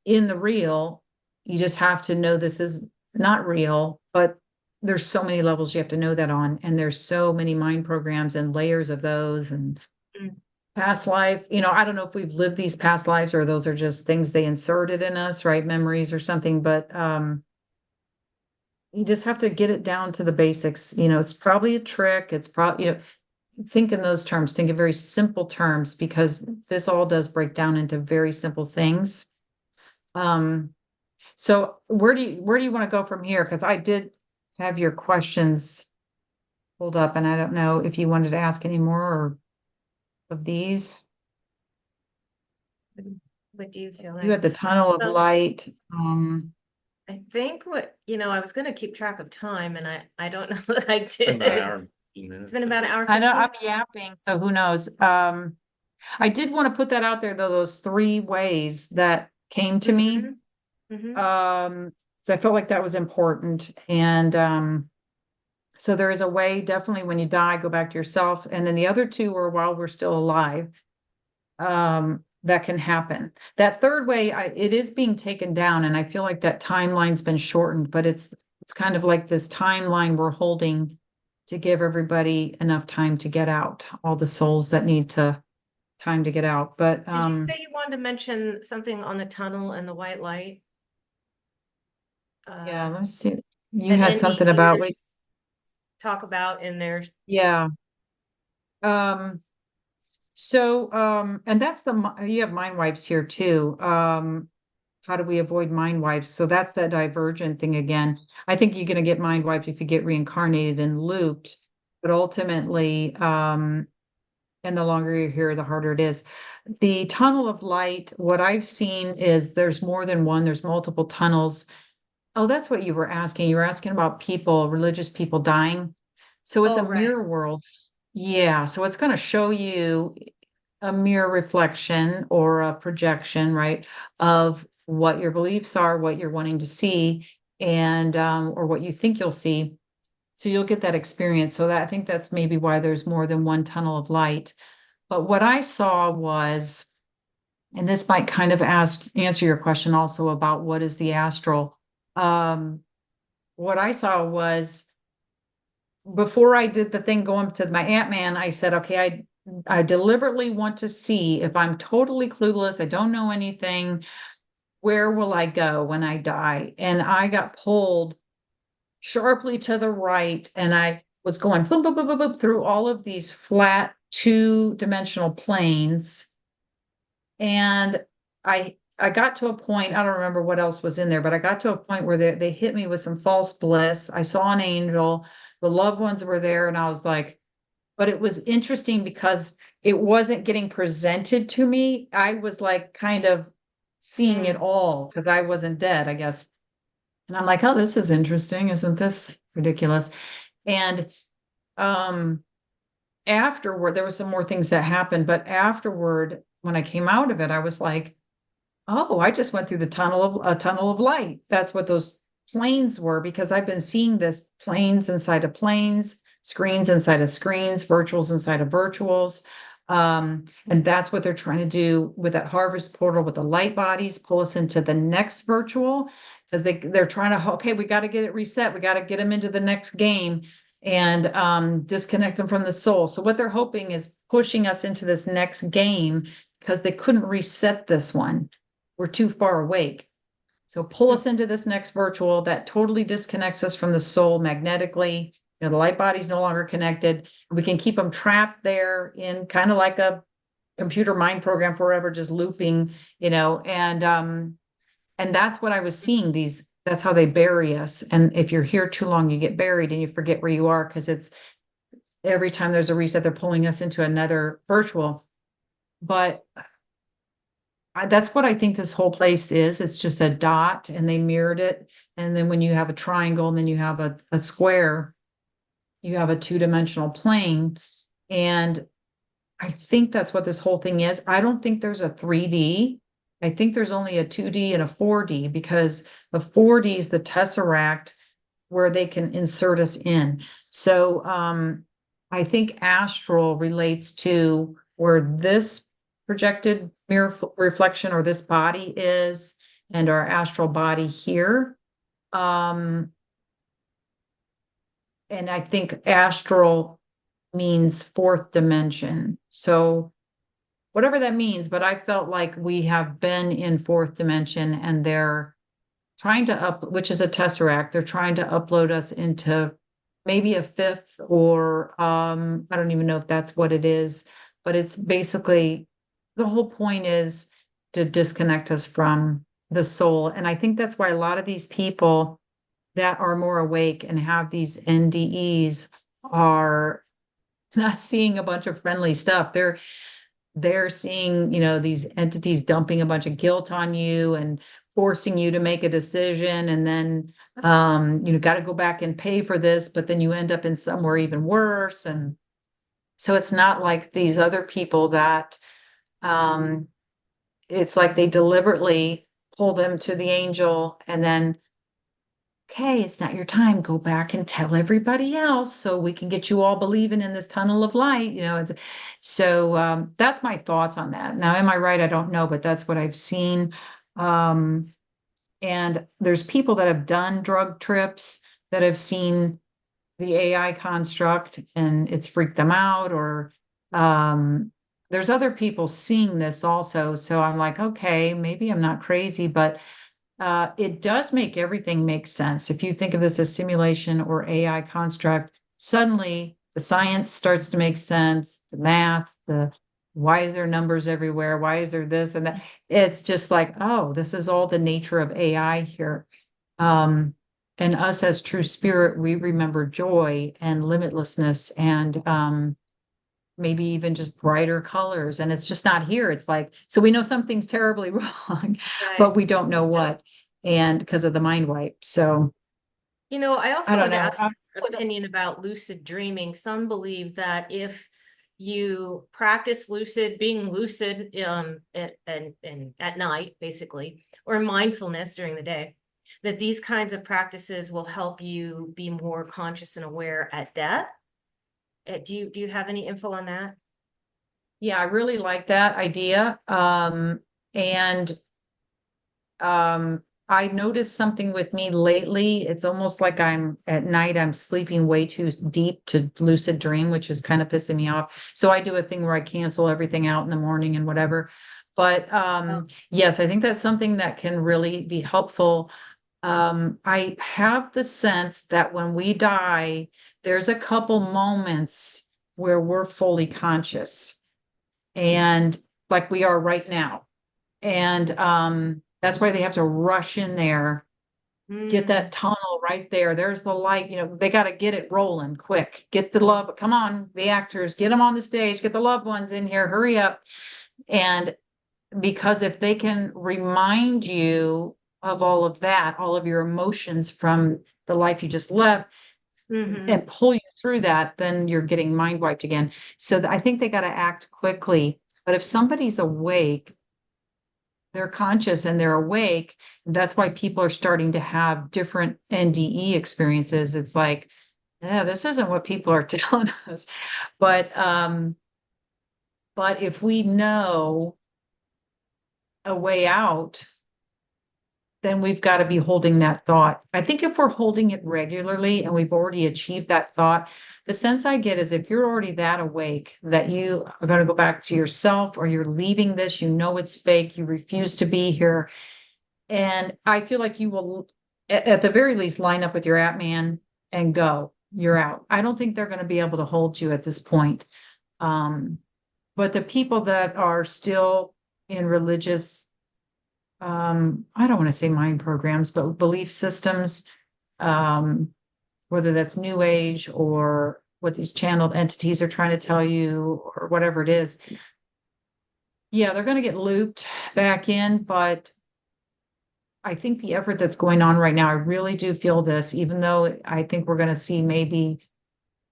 in the real. You just have to know this is not real, but there's so many levels you have to know that on, and there's so many mind programs and layers of those and Mm. past life. I don't know if we've lived these past lives or those are just things they inserted in us, right? Memories or something, but you just have to get it down to the basics. It's probably a trick. It's probably, think in those terms, think in very simple terms, because this all does break down into very simple things. Um, so where do you want to go from here? Because I did have your questions pulled up, and I don't know if you wanted to ask any more or of these. What do you feel You like? had the tunnel of Well, light. I think I was going to keep track of time and I don't know that I Been about an did. hour and 15 It's minutes, been I about an think. hour I know 15. I'm yapping, so who knows? I did want to put that out there though, those three ways that came to me. Hmm. Hmm. So I felt like that was important. And so there is a way, definitely when you die, go back to yourself. And then the other two are while we're still alive. That can happen. That third way, it is being taken down, and I feel like that timeline's been shortened, but it's kind of like this timeline we're holding to give everybody enough time to get out, all the souls that need to time to get out. But Did you say you wanted to mention something on the tunnel and the white light? yeah, Um, let's see. You and had something about wait, NDEers talk about in their. yeah. Um, and that's you have mind wipes here too. How do we avoid mind wipes? So that's that divergent thing again. I think you're going to get mind wiped if you get reincarnated and looped, but ultimately, and the longer you're here, the harder it is. The tunnel of light, what I've seen is there's more than one, there's multiple tunnels. Oh, that's what you were asking. You were asking about people, religious people dying. So it's a Oh, right. mirror world. Yeah. So it's going to show you a mirror reflection or a projection, right, of what your beliefs are, what you're wanting to see, and or what you think you'll see. So you'll get that experience. So that I think that's maybe why there's more than one tunnel of light. But what I saw was, and this might kind of answer your question also about what is the astral. Um, what I saw was before I did the thing going to my Ant-Man, I said, okay, I deliberately want to see if I'm totally clueless, I don't know anything, where will I go when I die? And I got pulled sharply to the right, and I was going boom, boom, boom, boom, boom, through all of these flat two-dimensional planes. And I got to a point, I don't remember what else was in there, but I got to a point where they hit me with some false bliss. I saw an angel, the loved ones were there, and I was like, but it was interesting because it wasn't getting presented to me. I was like kind of seeing it Mm. all because I wasn't dead, I guess. And I'm like, oh, this is interesting. Isn't this ridiculous? And um afterward, there was some more things that happened, but afterward, when I came out of it, I was like, oh, I just went through the tunnel of a tunnel of light. That's what those planes were because I've been seeing this planes inside of planes, screens inside of screens, virtuals inside of virtuals. And that's what they're trying to do with that harvest portal with the light bodies, pull us into the next virtual because they're trying to, okay, we got to get it reset. We got to get them into the next game and disconnect them from the soul. So what they're hoping is pushing us into this next game because they couldn't reset this one. We're too far awake. So pull us into this next virtual that totally disconnects us from the soul magnetically. The light body's no longer connected. We can keep them trapped there in kind of like a computer mind program forever, just looping, and that's what I was seeing, these that's how they bury us. And if you're here too long, you get buried and you forget where you are because it's every time there's a reset, they're pulling us into another virtual. But that's what I think this whole place is. It's just a dot and they mirrored it. And then when you have a triangle and then you have a square, you have a two-dimensional plane. And I think that's what this whole thing is. I don't think there's a 3D. I think there's only a 2D and a 4D because the 4D is the tesseract where they can insert us in. So I think astral relates to where this projected mirror reflection or this body is and our astral body here. Um, and I think astral means fourth dimension. So whatever that means, but I felt like we have been in fourth dimension and they're trying to which is a tesseract, they're trying to upload us into maybe a fifth or I don't even know if that's what it is, but it's basically the whole point is to disconnect us from the soul. And I think that's why a lot of these people that are more awake and have these NDEs are not seeing a bunch of friendly stuff. They're seeing, these entities dumping a bunch of guilt on you and forcing you to make a decision. And then, got to go back and pay for this, but then you end up in somewhere even worse. And so it's not like these other people that, it's like they deliberately pull them to the angel and then, okay, it's not your time. Go back and tell everybody else so we can get you all believing in this tunnel of light. So that's my thoughts on that. Now, am I right? I don't know, but that's what I've seen. Um, and there's people that have done drug trips that have seen the AI construct and it's freaked them out, or there's other people seeing this also. So I'm like, okay, maybe I'm not crazy, but it does make everything make sense. If you think of this as simulation or AI construct, suddenly the science starts to make sense, the math, the why is there numbers everywhere? Why is there this and that? It's just like, oh, this is all the nature of AI here. Um, and us as true spirit, we remember joy and limitlessness and maybe even just brighter colors. And it's just not here. It's like, so we know something's terribly wrong, Right. but we don't know what. And because of the mind wipe. So I I also don't wanted to know. ask your opinion about lucid dreaming. Some believe that if you practice being lucid and at night, basically, or mindfulness during the day, that these kinds of practices will help you be more conscious and aware at death. Do you have any info on that? Yeah, I really like that idea. And I noticed something with me lately. It's almost like I'm at night, I'm sleeping way too deep to lucid dream, which is kind of pissing me off. So I do a thing where I cancel everything out in the morning and whatever. But Oh. yes, I think that's something that can really be helpful. I have the sense that when we die, there's a couple moments where we're fully conscious and like we are right now. And that's why they have to rush in there, get Mm. that tunnel right there. There's the light, they got to get it rolling quick. Get the love, come on, the actors, get them on the stage, get the loved ones in here, hurry up. And because if they can remind you of all of that, all of your emotions from the life you just left, Hmm. and pull you through that, then you're getting mind wiped again. So I think they got to act quickly. But if somebody's awake, they're conscious and they're awake. That's why people are starting to have different NDE experiences. It's like, yeah, this isn't what people are telling us. But if we know a way out, then we've got to be holding that thought. I think if we're holding it regularly and we've already achieved that thought, the sense I get is if you're already that awake that you are going to go back to yourself or you're leaving this, you know it's fake, you refuse to be here. And I feel like you will, at the very least, line up with your app man and go. You're out. I don't think they're going to be able to hold you at this point. But the people that are still in religious I don't want to say mind programs, but belief systems, um, whether that's new age or what these channeled entities are trying to tell you or whatever it is. Yeah, they're going to get looped back in, but I think the effort that's going on right now, I really do feel this, even though I think we're going to see maybe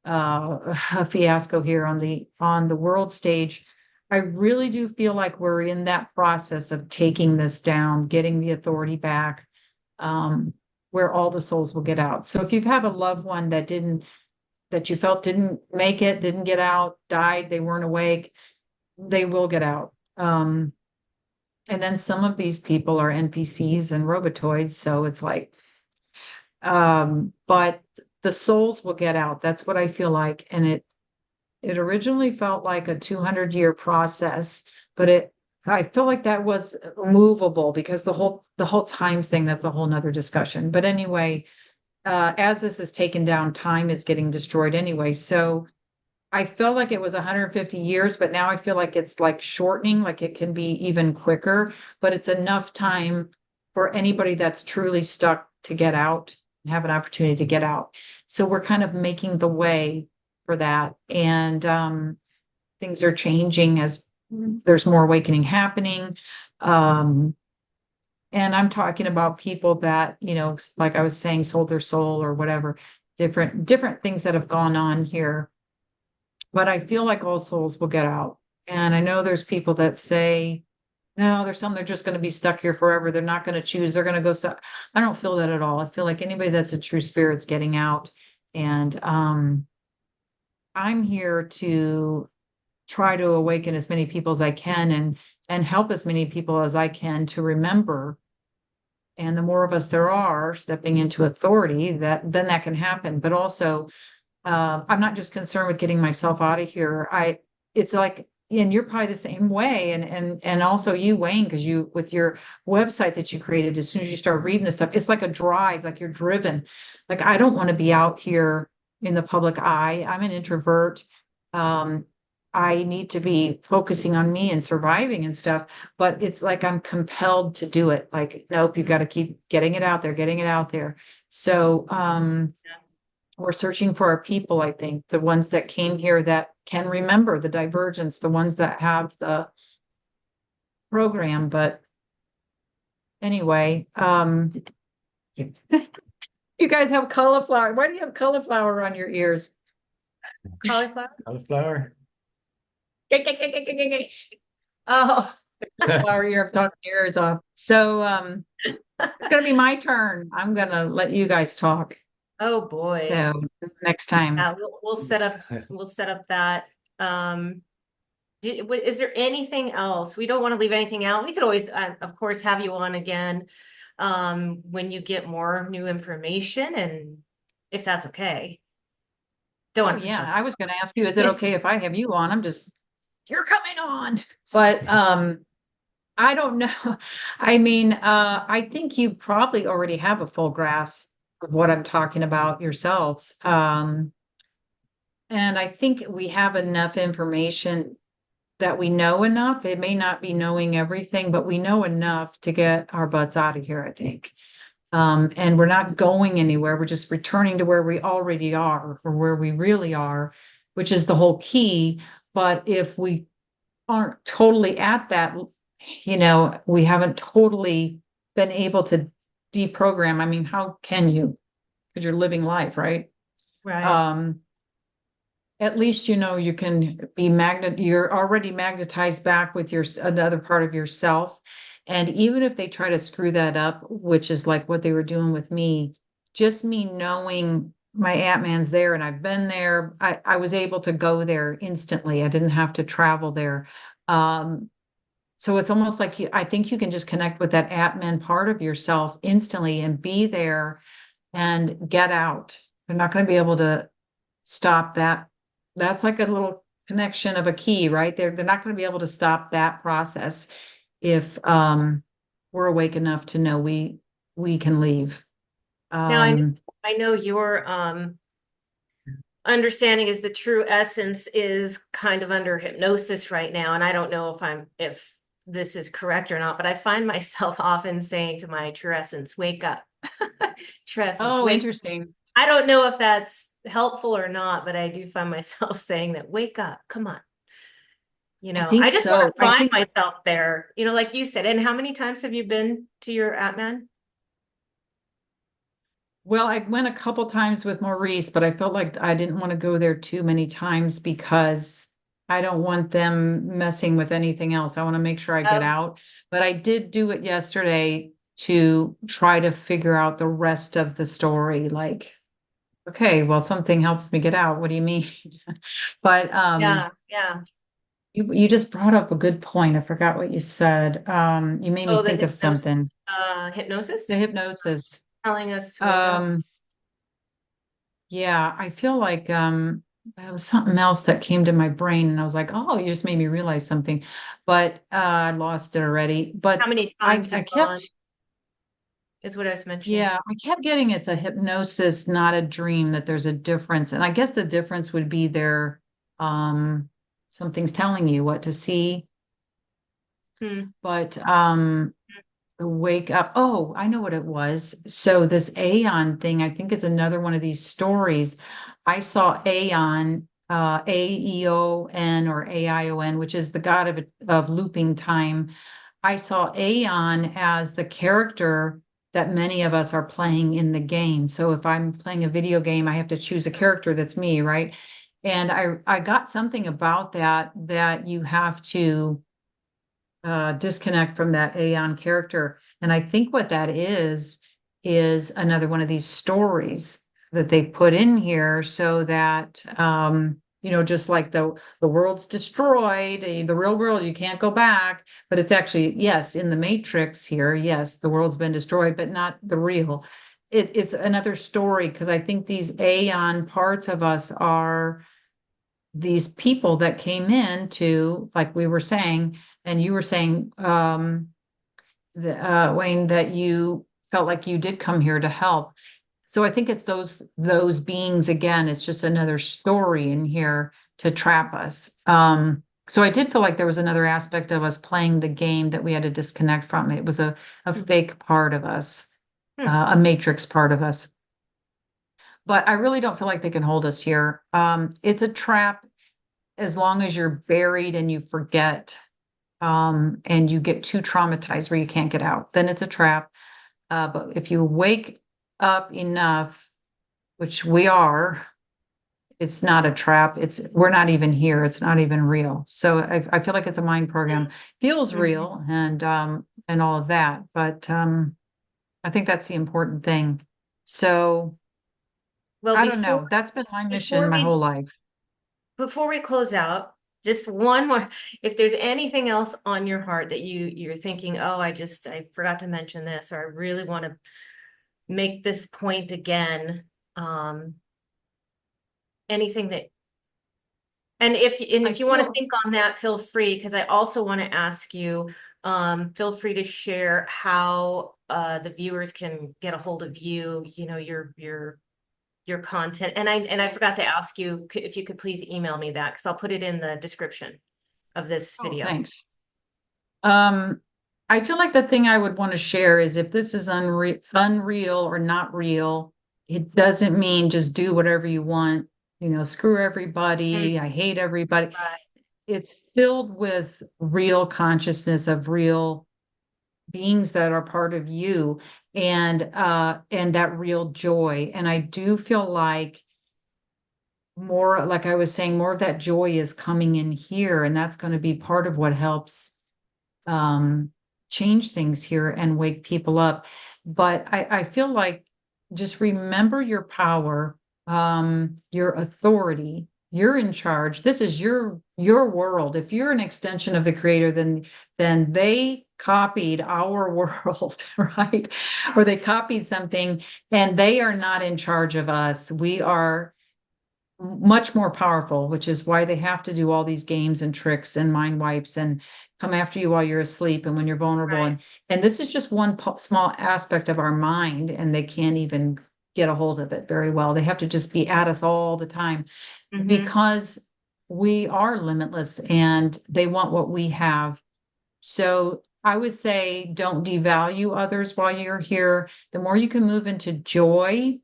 a fiasco here on the world stage. I really do feel like we're in that process of taking this down, getting the authority back, where all the souls will get out. So if you have a loved one that you felt didn't make it, didn't get out, died, they weren't awake, they will get out. And then some of these people are NPCs and robotoids, so it's like, but the souls will get out. That's what I feel like. And it originally felt like a 200-year process, but I feel like that was movable because the whole time thing, that's a whole nother discussion. But anyway, as this is taken down, time is getting destroyed anyway. So I felt like it was 150 years, but now I feel like it's like shortening, like it can be even quicker, but it's enough time for anybody that's truly stuck to get out and have an opportunity to get out. So we're kind of making the way for that. And things are changing as there's more awakening happening. Um, and I'm talking about people that, like I was saying, sold their soul or whatever, different things that have gone on here, but I feel like all souls will get out. And I know there's people that say, no, there's some they're just going to be stuck here forever. They're not going to choose. They're going to go. So I don't feel that at all. I feel like anybody that's a true spirit's getting out. And I'm here to try to awaken as many people as I can and help as many people as I can to remember. And the more of us there are stepping into authority, that can happen. But also, I'm not just concerned with getting myself out of here. It's like, and you're probably the same way, and also you, Wayne, because you with your website that you created, as soon as you start reading this stuff, it's like a drive, like you're driven. Like I don't want to be out here in the public eye. I'm an introvert. Um, I need to be focusing on me and surviving and stuff, but it's like I'm compelled to do it. Like, nope, you got to keep getting it out there, getting it out there. So, we're searching for our people, I think, the ones that came here that can remember the divergence, the ones that have the program. But anyway, you guys have cauliflower. Why do you have cauliflower on your ears? Cauliflower? Cauliflower. Oh, Cauliflower ear, I'm talking your ears off. So it's gonna be my turn. I'm gonna let you guys talk. oh boy. So next time. Yeah, we'll set up that. Is there anything else? We don't want to leave anything out. We could always, of course, have you on again when you get more new information and if that's okay. Don't Oh want to put you yeah, on I was gonna ask you, is it okay if I have you on? You're coming on. But I don't know. I mean, I think you probably already have a full grasp of what I'm talking about yourselves. And I think we have enough information that we know enough. It may not be knowing everything, but we know enough to get our butts out of here, I think. And we're not going anywhere. We're just returning to where we already are or where we really are, which is the whole key. But if we aren't totally at that, we haven't totally been able to deprogram. I mean, how can you? Because you're living life, right? Right. Um, at least you can be you're already magnetized back with another part of yourself. And even if they try to screw that up, which is like what they were doing with me, just me knowing my Ant-Man's there and I've been there, I was able to go there instantly. I didn't have to travel there. Um, so it's almost like I think you can just connect with that Ant-Man part of yourself instantly and be there and get out. They're not going to be able to stop that. That's like a little connection of a key, right? They're not going to be able to stop that process if we're awake enough to know we can leave. Now Um, I know your understanding is the true essence is kind of under hypnosis right now, and I don't know if this is correct or not, but I find myself often saying to my Teressence, wake up. Teressence, Oh, wake. interesting. I don't know if that's helpful or not, but I do find myself saying that, wake up, come on. I think I just want so. to I find think, myself there, like you said. And how many times have you been to your Atman? well, I went a couple times with Maurice, but I felt like I didn't want to go there too many times because I don't want them messing with anything else. I want to make sure I get Oh, out. But I did do it yesterday to try to figure out the rest of the story. Like, okay, well, something helps me get out. What do you mean? But yeah, yeah. you just brought up a good point. I forgot what you said. You made me Oh, the think of something. hypnosis The hypnosis. telling us to wake up. Um, yeah, I feel like there was something else that came to my brain, and I was like, "Oh, you just made me realize something," but I lost it already. How But many I times I you've gone kept, is what I was mentioning. yeah, I kept getting it's a hypnosis, not a dream. That there's a difference, and I guess the difference would be there. Um, Something's telling you what to see, Hmm. but wake up. Oh, I know what it was. So this Aeon thing, I think is another one of these stories. I saw Aeon, Aeon or Aion, which is the god of looping time. I saw Aeon as the character that many of us are playing in the game. So if I'm playing a video game, I have to choose a character that's me, right? And I got something about that you have to disconnect from that Aeon character. And I think what that is another one of these stories that they put in here so that just like the world's destroyed, the real world, you can't go back. But it's actually, yes, in the Matrix here, yes, the world's been destroyed, but not the real. It's another story because I think these Aeon parts of us are these people that came in to, like we were saying, and you were saying, Wayne, that you felt like you did come here to help. So I think it's those beings again. It's just another story in here to trap us. So I did feel like there was another aspect of us playing the game that we had to disconnect from. It was a fake part of us, Hmm. a matrix part of us. But I really don't feel like they can hold us here. It's a trap as long as you're buried and you forget and you get too traumatized where you can't get out, then it's a trap. But if you wake up enough, which we are, it's not a trap. We're not even here. It's not even real. So I feel like it's a mind program. Feels Mhm. real and all of that, but I think that's the important thing. So Well, I don't know. That's been my mission before my whole we life. before we close out, just one more. If there's anything else on your heart that you're thinking, oh, I forgot to mention this, or I really want to make this point again. Um, anything that I if you want to feel think on that, feel free, because I also want to ask you, feel free to share how the viewers can get a hold of you, your content. And I forgot to ask you if you could please email me that, because I'll put it in the description of this Oh, video. thanks. Um, I feel like the thing I would want to share is if this is unreal or not real, it doesn't mean just do whatever you want, screw Mm, everybody, I hate everybody. right. It's filled with real consciousness of real beings that are part of you and that real joy. And I do feel like more, like I was saying, more of that joy is coming in here, and that's going to be part of what helps um, change things here and wake people up. But I feel like just remember your power, your authority. You're in charge. This is your world. If you're an extension of the creator, then they copied our world, right? Or they copied something and they are not in charge of us. We are much more powerful, which is why they have to do all these games and tricks and mind wipes and come after you while you're asleep and when you're vulnerable. Right. And this is just one small aspect of our mind, and they can't even get a hold of it very well. They have to just be at us all the time Mm-hmm. because we are limitless and they want what we have. So I would say don't devalue others while you're here. The more you can move into joy,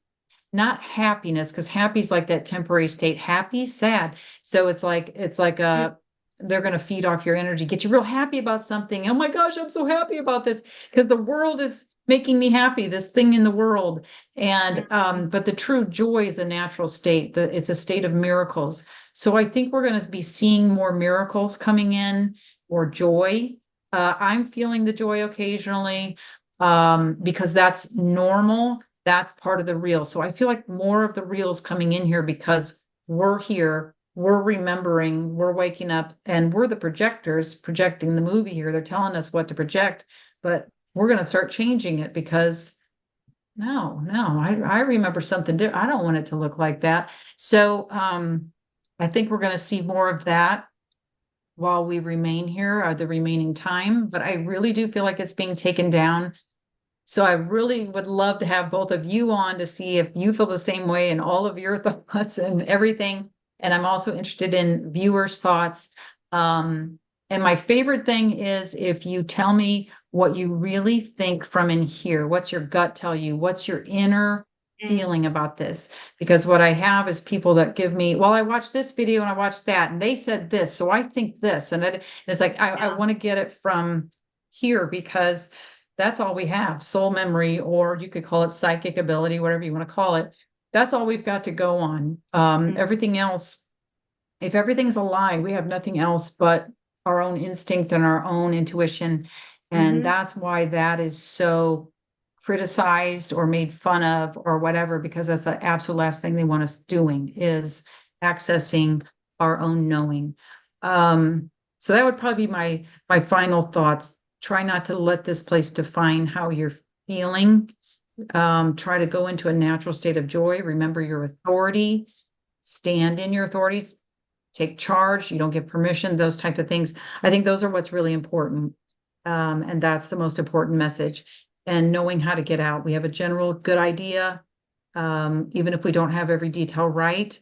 not happiness, because happy is like that temporary state. Happy, sad. So it's like they're going to feed off your energy, get you real happy about something. Oh my gosh, I'm so happy about this because the world is making me happy, this thing in the world. And Mhm. but the true joy is a natural state. It's a state of miracles. So I think we're going to be seeing more miracles coming in, or joy. I'm feeling the joy occasionally, because that's normal. That's part of the real. So I feel like more of the reels coming in here because we're here, we're remembering, we're waking up, and we're the projectors projecting the movie here. They're telling us what to project, but we're going to start changing it because no, I remember something different. I don't want it to look like that. So I think we're going to see more of that while we remain here, or the remaining time. But I really do feel like it's being taken down, so I really would love to have both of you on to see if you feel the same way and all of your thoughts and everything. And I'm also interested in viewers' thoughts. And my favorite thing is if you tell me what you really think from in here. What's your gut tell you? What's your inner Mm. feeling about this? Because what I have is people that give me, well, I watched this video and I watched that, and they said this, so I think this. And it's like I Yeah. want to get it from here because that's all we have, soul memory, or you could call it psychic ability, whatever you want to call it. That's all we've got to go on. Mm. Everything else, if everything's a lie, we have nothing else but our own instinct and our own intuition. And Mhm. that's why that is so criticized or made fun of or whatever, because that's the absolute last thing they want us doing is accessing our own knowing. So that would probably be my final thoughts. Try not to let this place define how you're feeling. Try to go into a natural state of joy. Remember your authority. Stand in your authority, take charge, you don't give permission, those type of things. I think those are what's really important. And that's the most important message. And knowing how to get out. We have a general good idea. Even if we don't have every detail right,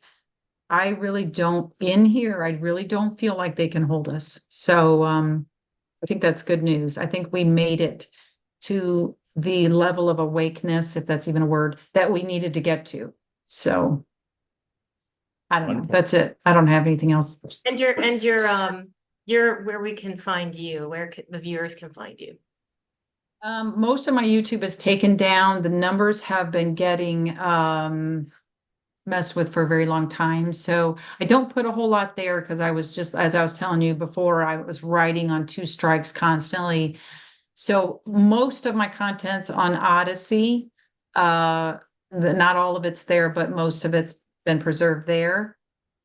I really don't in here, I really don't feel like they can hold us. So I think that's good news. I think we made it to the level of awakeness, if that's even a word, that we needed to get to. So I don't know. Wonderful. That's it. I don't have anything else. And you're where we can find you, where the viewers can find you. Most of my YouTube is taken down. The numbers have been getting messed with for a very long time. So I don't put a whole lot there because I was just, as I was telling you before, I was writing on two strikes constantly. So most of my content's on Odyssey. Uh, not all of it's there, but most of it's been preserved there.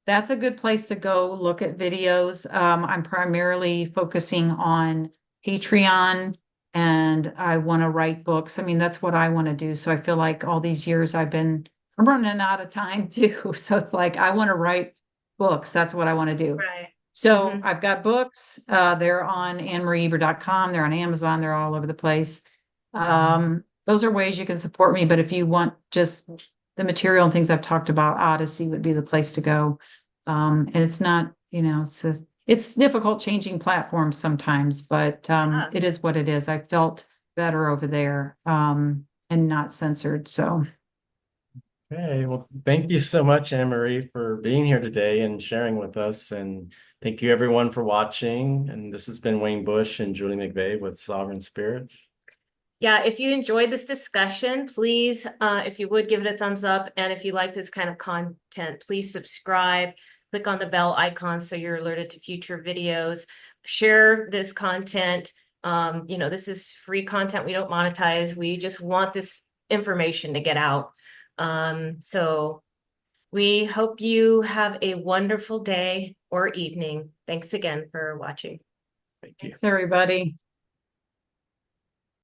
That's a good place to go look at videos. I'm primarily focusing on Patreon, and I want to write books. I mean, that's what I want to do. So I feel like all these years I'm running out of time too. So it's like I want to write books. That's what I want to do. Right. So Hmm. I've got books. They're on anmarieber.com. They're on Amazon. They're all over the place. Those are ways you can support me. But if you want just the material and things I've talked about, Odyssey would be the place to go. And it's not, it's difficult changing platforms sometimes, but Yeah. it is what it is. I felt better over there, and not censored. So Okay, well, thank you so much, Anmarie, for being here today and sharing with us. And thank you everyone for watching. And this has been Wayne Bush and Julie McVeigh with Sovereign Spirits. Yeah, if you enjoyed this discussion, please, if you would give it a thumbs up. And if you like this kind of content, please subscribe, click on the bell icon so you're alerted to future videos. Share this content. This is free content. We don't monetize. We just want this information to get out. So we hope you have a wonderful day or evening. Thanks again for watching. Thank you. thanks, everybody.